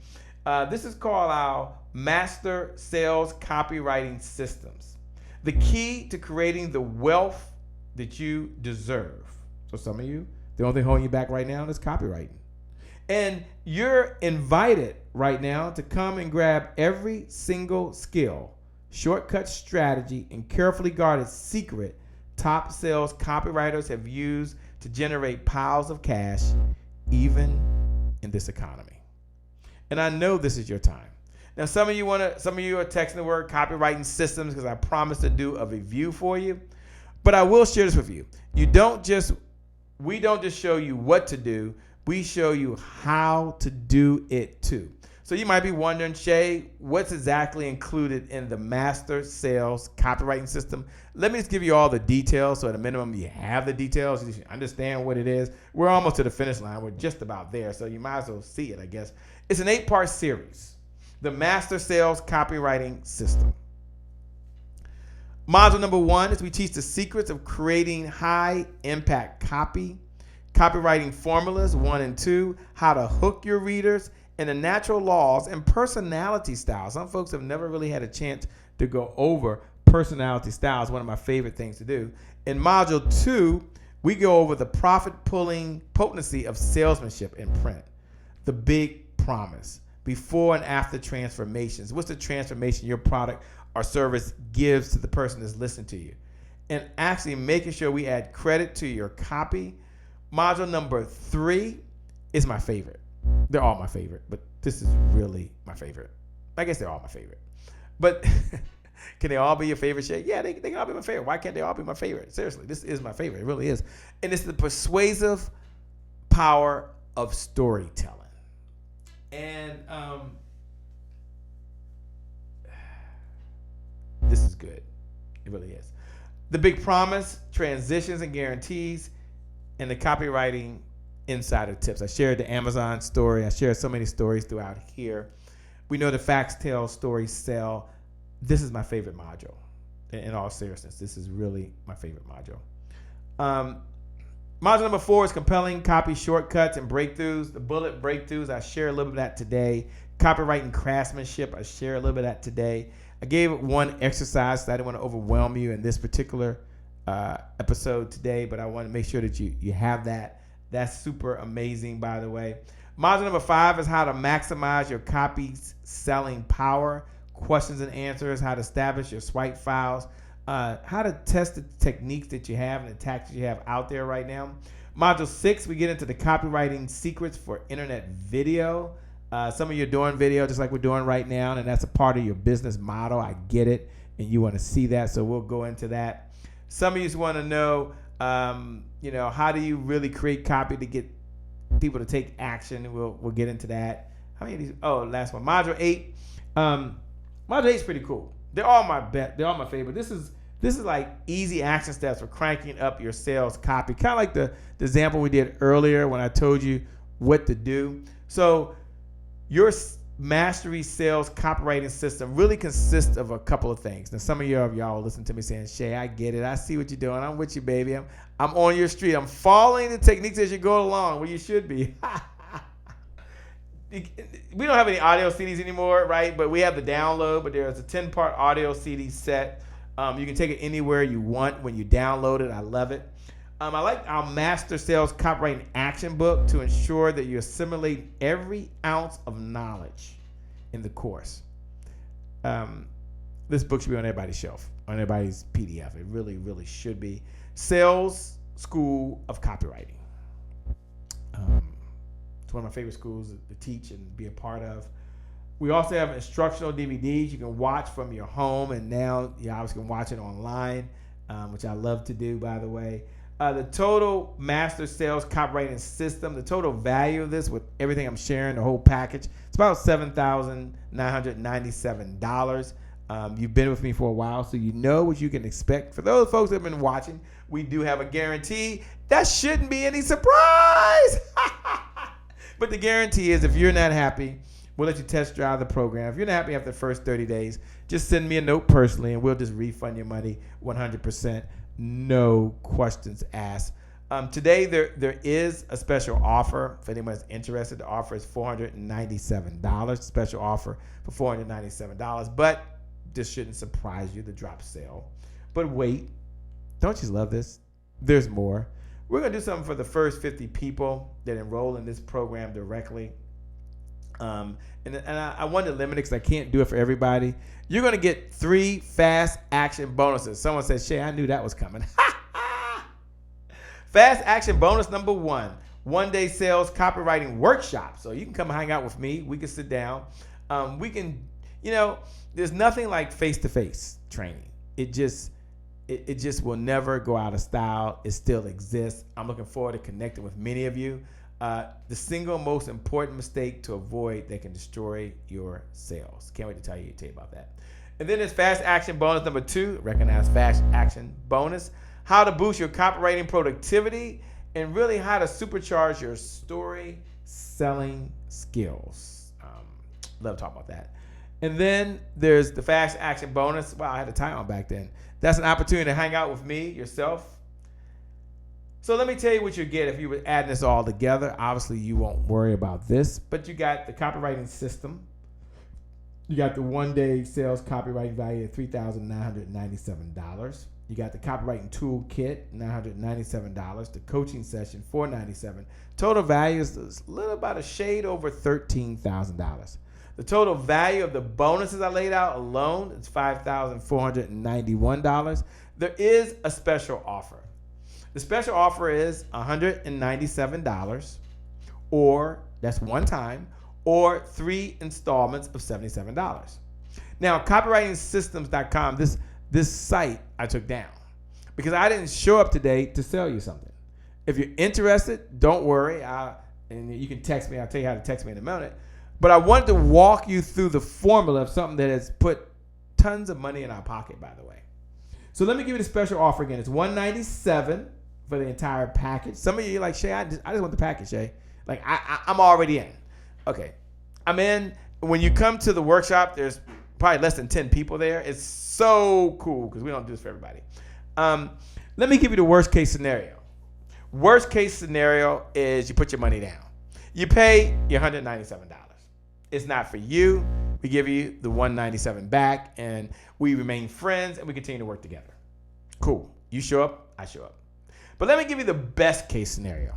This is called our Master Sales Copywriting Systems. The key to creating the wealth that you deserve. So some of you, the only thing holding you back right now is copywriting. And you're invited right now to come and grab every single skill, shortcut strategy, and carefully guarded secret top sales copywriters have used to generate piles of cash, even in this economy. And I know this is your time. Now, some of you are texting the word copywriting systems because I promised to do a review for you. But I will share this with you. We don't just show you what to do. We show you how to do it too. So you might be wondering, Shay, what's exactly included in the Master Sales Copywriting System? Let me just give you all the details. So at a minimum, you have the details. You understand what it is. We're almost to the finish line. We're just about there. So you might as well see it, I guess. It's an 8-part series, the Master Sales Copywriting System. Module number 1 is we teach the secrets of creating high impact copy, copywriting formulas 1 and 2, how to hook your readers, and the natural laws and personality styles. Some folks have never really had a chance to go over personality styles, one of my favorite things to do. In module 2, we go over the profit-pulling potency of salesmanship in print, the big promise, before and after transformations. What's the transformation your product or service gives to the person that's listening to you? And actually making sure we add credit to your copy. Module number 3 is my favorite. They're all my favorite, but this is really my favorite. I guess they're all my favorite. But can they all be your favorite, Shay? Yeah, they can all be my favorite. Why can't they all be my favorite? Seriously, this is my favorite. It really is. And it's the persuasive power of storytelling. And this is good. It really is. The big promise, transitions and guarantees, and the copywriting insider tips. I shared the Amazon story. I shared so many stories throughout here. We know the facts tell, stories sell. This is my favorite module. In all seriousness, this is really my favorite module. Module number 4 is compelling copy shortcuts and breakthroughs. The bullet breakthroughs, I share a little bit of that today. Copywriting craftsmanship, I share a little bit of that today. I gave it one exercise, so I didn't want to overwhelm you in this particular episode today, but I want to make sure that you have that. That's super amazing, by the way. Module number 5 is how to maximize your copy's selling power. Questions and answers, how to establish your swipe files, how to test the techniques that you have and the tactics you have out there right now. Module 6, we get into the copywriting secrets for internet video. Some of you are doing video just like we're doing right now, and that's a part of your business model. I get it, and you want to see that, so we'll go into that. Some of you want to know, how do you really create copy to get people to take action? We'll get into that. How many of these? Oh, last one. Module 8. Module 8 is pretty cool. They're all my favorite. This is like easy action steps for cranking up your sales copy. Kind of like the example we did earlier when I told you what to do. So your mastery sales copywriting system really consists of a couple of things. Now, some of y'all listen to me saying, Shay, I get it. I see what you're doing. I'm with you, baby. I'm on your street. I'm following the techniques as you go along. Well, you should be. We don't have any audio CDs anymore, right? But we have the download, but there's a 10-part audio CD set. You can take it anywhere you want when you download it. I love it. I like our Master Sales Copywriting Action Book to ensure that you assimilate every ounce of knowledge in the course. This book should be on everybody's shelf, on everybody's PDF. It really, really should be. Sales School of Copywriting. It's one of my favorite schools to teach and be a part of. We also have instructional DVDs you can watch from your home, and now you obviously can watch it online, which I love to do, by the way. The total Master Sales Copywriting System, the total value of this with everything I'm sharing, the whole package, it's about $7,997. You've been with me for a while, so you know what you can expect. For those folks that have been watching, we do have a guarantee. That shouldn't be any surprise. But the guarantee is if you're not happy, we'll let you test drive the program. If you're not happy after the first 30 days, just send me a note personally and we'll just refund your money 100%. No questions asked. Today, there is a special offer. If anyone's interested, the offer is $497. Special offer for $497. But this shouldn't surprise you, the drop sale. But wait, don't you love this? There's more. We're going to do something for the first 50 people that enroll in this program directly. And I wanted to limit it because I can't do it for everybody. You're going to get 3 fast action bonuses. Someone said, Shay, I knew that was coming. Fast action bonus number 1, 1-day sales copywriting workshop. So you can come hang out with me. We can sit down. We can, there's nothing like face-to-face training. It just will never go out of style. It still exists. I'm looking forward to connecting with many of you. The single most important mistake to avoid that can destroy your sales. Can't wait to tell you about that. And then there's fast action bonus number 2, recognize fast action bonus. How to boost your copywriting productivity and really how to supercharge your story selling skills. Love to talk about that. And then there's the fast action bonus. Wow, I had a tie on back then. That's an opportunity to hang out with me, yourself. So let me tell you what you get if you were adding this all together. Obviously, you won't worry about this, but you got the copywriting system. You got the 1-day sales copywriting value of $3,997. You got the copywriting toolkit, $997. The coaching session, $497. Total value is a little about a shade over $13,000. The total value of the bonuses I laid out alone is $5,491. There is a special offer. The special offer is $197, or that's one time, or 3 installments of $77. Now, copywritingsystems.com, this site I took down because I didn't show up today to sell you something. If you're interested, don't worry. And you can text me. I'll tell you how to text me in a minute. But I wanted to walk you through the formula of something that has put tons of money in our pocket, by the way. So let me give you the special offer again. It's $197 for the entire package. Some of you are like, Shay, I just want the package, Shay. Like, I'm already in. Okay. I'm in. When you come to the workshop, there's probably less than 10 people there. It's so cool because we don't do this for everybody. Let me give you the worst case scenario. Worst case scenario is you put your money down. You pay your $197. It's not for you. We give you the $197 back, and we remain friends, and we continue to work together. Cool. You show up, I show up. But let me give you the best case scenario.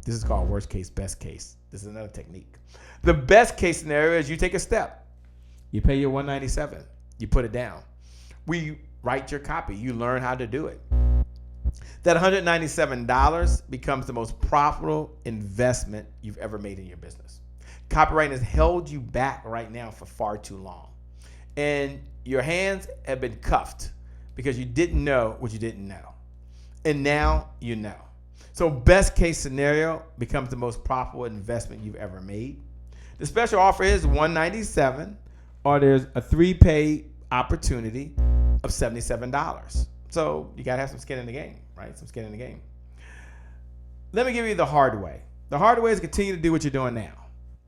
This is called worst case, best case. This is another technique. The best case scenario is you take a step. You pay your $197. You put it down. We write your copy. You learn how to do it. That $197 becomes the most profitable investment you've ever made in your business. Copywriting has held you back right now for far too long. And your hands have been cuffed because you didn't know what you didn't know. And now you know. So best case scenario becomes the most profitable investment you've ever made. The special offer is $197, or there's a 3-pay opportunity of $77. So you got to have some skin in the game, right? Some skin in the game. Let me give you the hard way. The hard way is continue to do what you're doing now.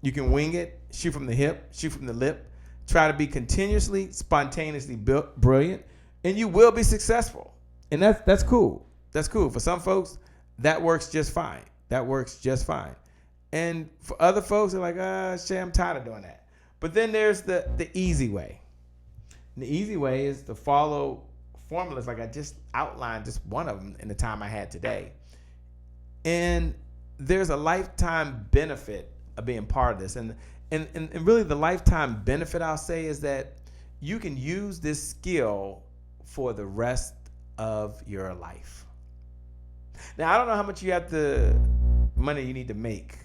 You can wing it, shoot from the hip, shoot from the lip, try to be continuously, spontaneously brilliant, and you will be successful. And that's cool. That's cool. For some folks, that works just fine. That works just fine. And for other folks, they're like, Shay, I'm tired of doing that. But then there's the easy way. And the easy way is to follow formulas like I just outlined, just one of them in the time I had today. And there's a lifetime benefit of being part of this. And really the lifetime benefit, I'll say, is that you can use this skill for the rest of your life. Now, I don't know how much you have the money you need to make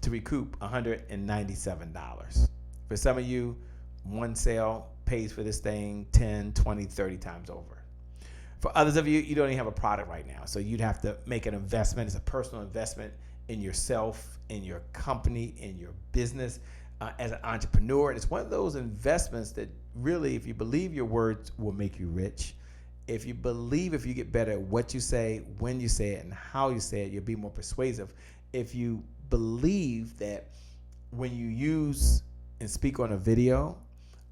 to recoup $197. For some of you, one sale pays for this thing 10, 20, 30 times over. For others of you, you don't even have a product right now. So you'd have to make an investment. It's a personal investment in yourself, in your company, in your business, as an entrepreneur. And it's one of those investments that really, if you believe your words will make you rich, if you believe if you get better at what you say, when you say it, and how you say it, you'll be more persuasive. If you believe that when you use and speak on a video,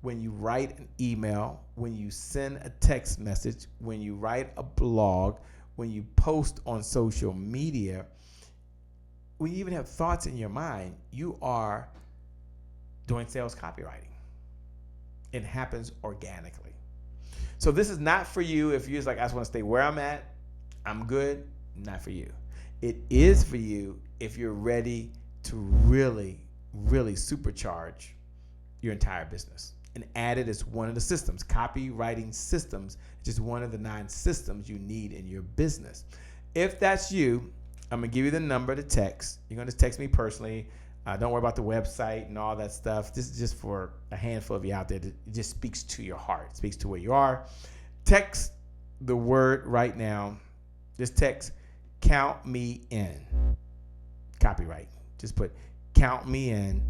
when you write an email, when you send a text message, when you write a blog, when you post on social media, when you even have thoughts in your mind, you are doing sales copywriting. It happens organically. So this is not for you if you're just like, I just want to stay where I'm at, I'm good. Not for you. It is for you if you're ready to really, really supercharge your entire business and add it as one of the systems. Copywriting systems is just one of the 9 systems you need in your business. If that's you, I'm going to give you the number to text. You're going to text me personally. Don't worry about the website and all that stuff. This is just for a handful of you out there. It just speaks to your heart. It speaks to where you are. Text the word right now. Just text count me in copyright. Just put count me in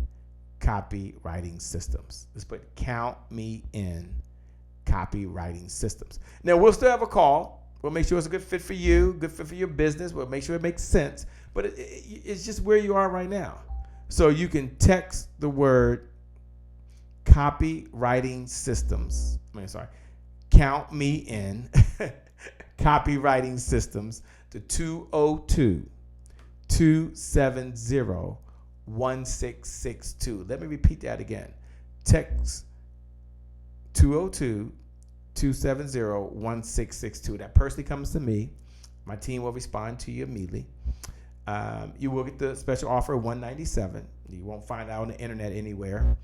copywriting systems. Just put count me in copywriting systems. Now we'll still have a call. We'll make sure it's a good fit for you, good fit for your business. We'll make sure it makes sense. But it's just where you are right now. So you can text the word copywriting systems. Count me in copywriting systems to 202-270-1662. Let me repeat that again. Text 202-270-1662. That personally comes to me. My team will respond to you immediately. You will get the special offer of $197. You won't find out on the internet anywhere.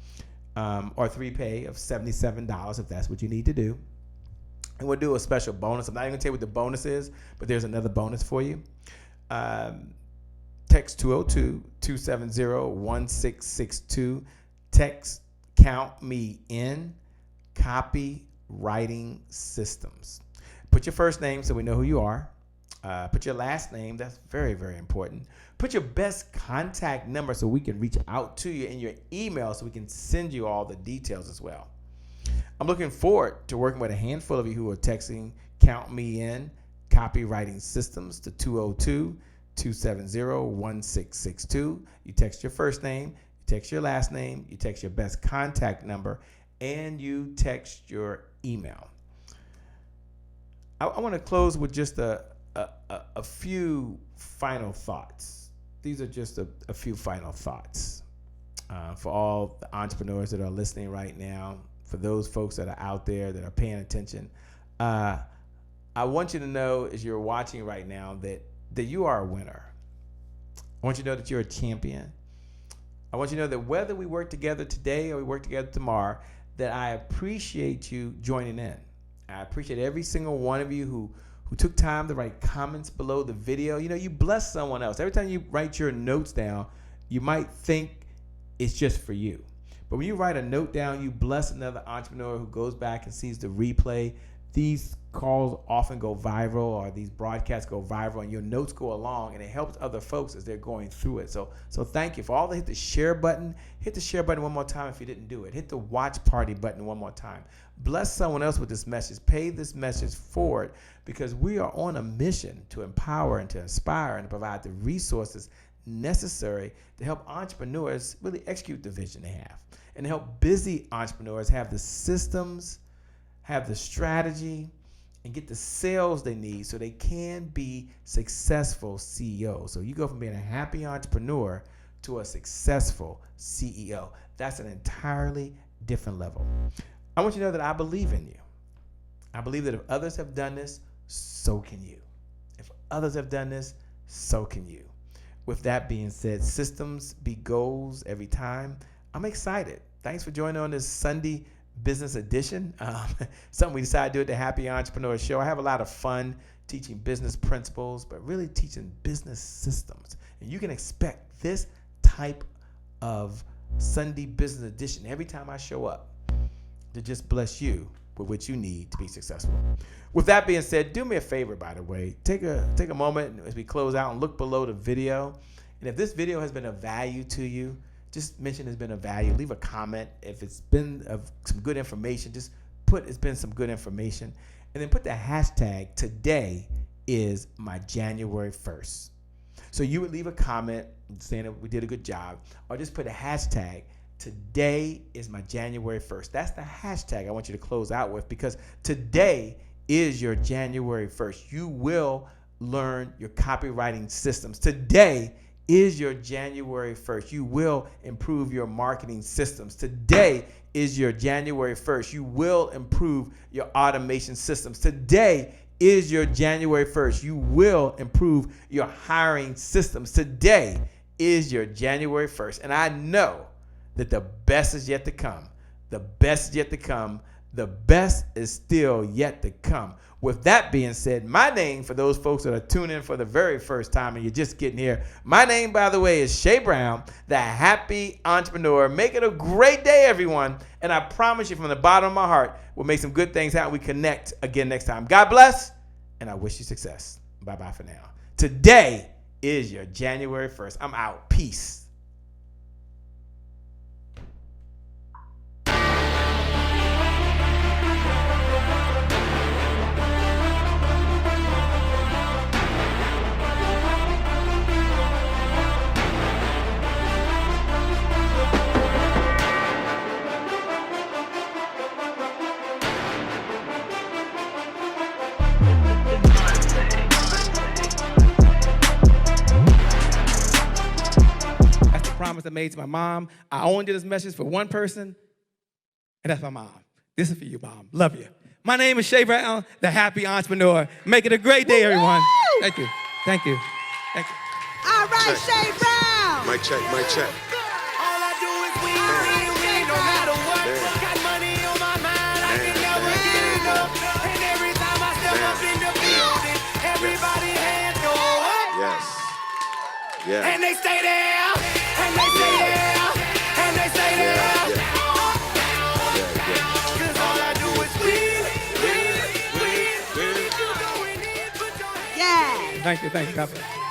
Or 3-pay of $77 if that's what you need to do. And we'll do a special bonus. I'm not even going to tell you what the bonus is, but there's another bonus for you. Text 202-270-1662. Text count me in copywriting systems. Put your first name so we know who you are. Put your last name. That's very, very important. Put your best contact number so we can reach out to you in your email so we can send you all the details as well. I'm looking forward to working with a handful of you who are texting count me in copywriting systems to 202-270-1662. You text your first name, you text your last name, you text your best contact number, and you text your email. I want to close with just a few final thoughts. These are just a few final thoughts for all the entrepreneurs that are listening right now, for those folks that are out there that are paying attention. I want you to know as you're watching right now that you are a winner. I want you to know that you're a champion. I want you to know that whether we work together today or we work together tomorrow, that I appreciate you joining in. I appreciate every single one of you who took time to write comments below the video. You know, you bless someone else. Every time you write your notes down, you might think it's just for you. But when you write a note down, you bless another entrepreneur who goes back and sees the replay. These calls often go viral, or these broadcasts go viral, and your notes go along, and it helps other folks as they're going through it. So thank you. For all that hit the share button, hit the share button one more time if you didn't do it. Hit the watch party button one more time. Bless someone else with this message. Pay this message forward, because we are on a mission to empower and to inspire and to provide the resources necessary to help entrepreneurs really execute the vision they have, and to help busy entrepreneurs have the systems, have the strategy, and get the sales they need so they can be successful CEOs. So you go from being a happy entrepreneur to a successful CEO. That's an entirely different level. I want you to know that I believe in you. I believe that if others have done this, so can you. If others have done this, so can you. With that being said, systems beat goals every time. I'm excited. Thanks for joining on this Sunday business edition. Something we decided to do at the Happy Entrepreneur Show. I have a lot of fun teaching business principles, but really teaching business systems. And you can expect this type of Sunday business edition every time I show up to just bless you with what you need to be successful. With that being said, do me a favor, by the way. Take a moment as we close out and look below the video. And if this video has been of value to you, just mention it's been of value. Leave a comment. If it's been of some good information, just put it's been some good information. And then put the hashtag today is my January 1st. So you would leave a comment saying that we did a good job, or just put a hashtag. Today is my January 1st. That's the hashtag I want you to close out with, because today is your January 1st. You will learn your copywriting systems. Today is your January 1st. You will improve your marketing systems. Today is your January 1st. You will improve your automation systems. Today is your January 1st. You will improve your hiring systems. Today is your January 1st. And I know that the best is yet to come. The best is yet to come. The best is still yet to come. With that being said, my name, for those folks that are tuning in for the very first time and you're just getting here, my name, by the way, is Shay Brown, the Happy Entrepreneur. Make it a great day, everyone. And I promise you from the bottom of my heart, we'll make some good things happen. We connect again next time. God bless, and I wish you success. Bye-bye for now. Today is your January 1st. I'm out. Peace. Promise I made to my mom. I only did this message for one person, and that's my mom. This is for you, Mom. Love you. My name is Shay Brown, the Happy Entrepreneur. Make it a great day, everyone. Thank you. Thank you. Thank you. All right, Shay Brown. Mic check, mic check. All I do is win, no matter what. Got money on my mind, I can never get enough. And every time I step up in the building, everybody hands go up. Yes. Yeah. And they stay there, and they stay there, and they stay there. Cause all I do is win. Thank you. God bless.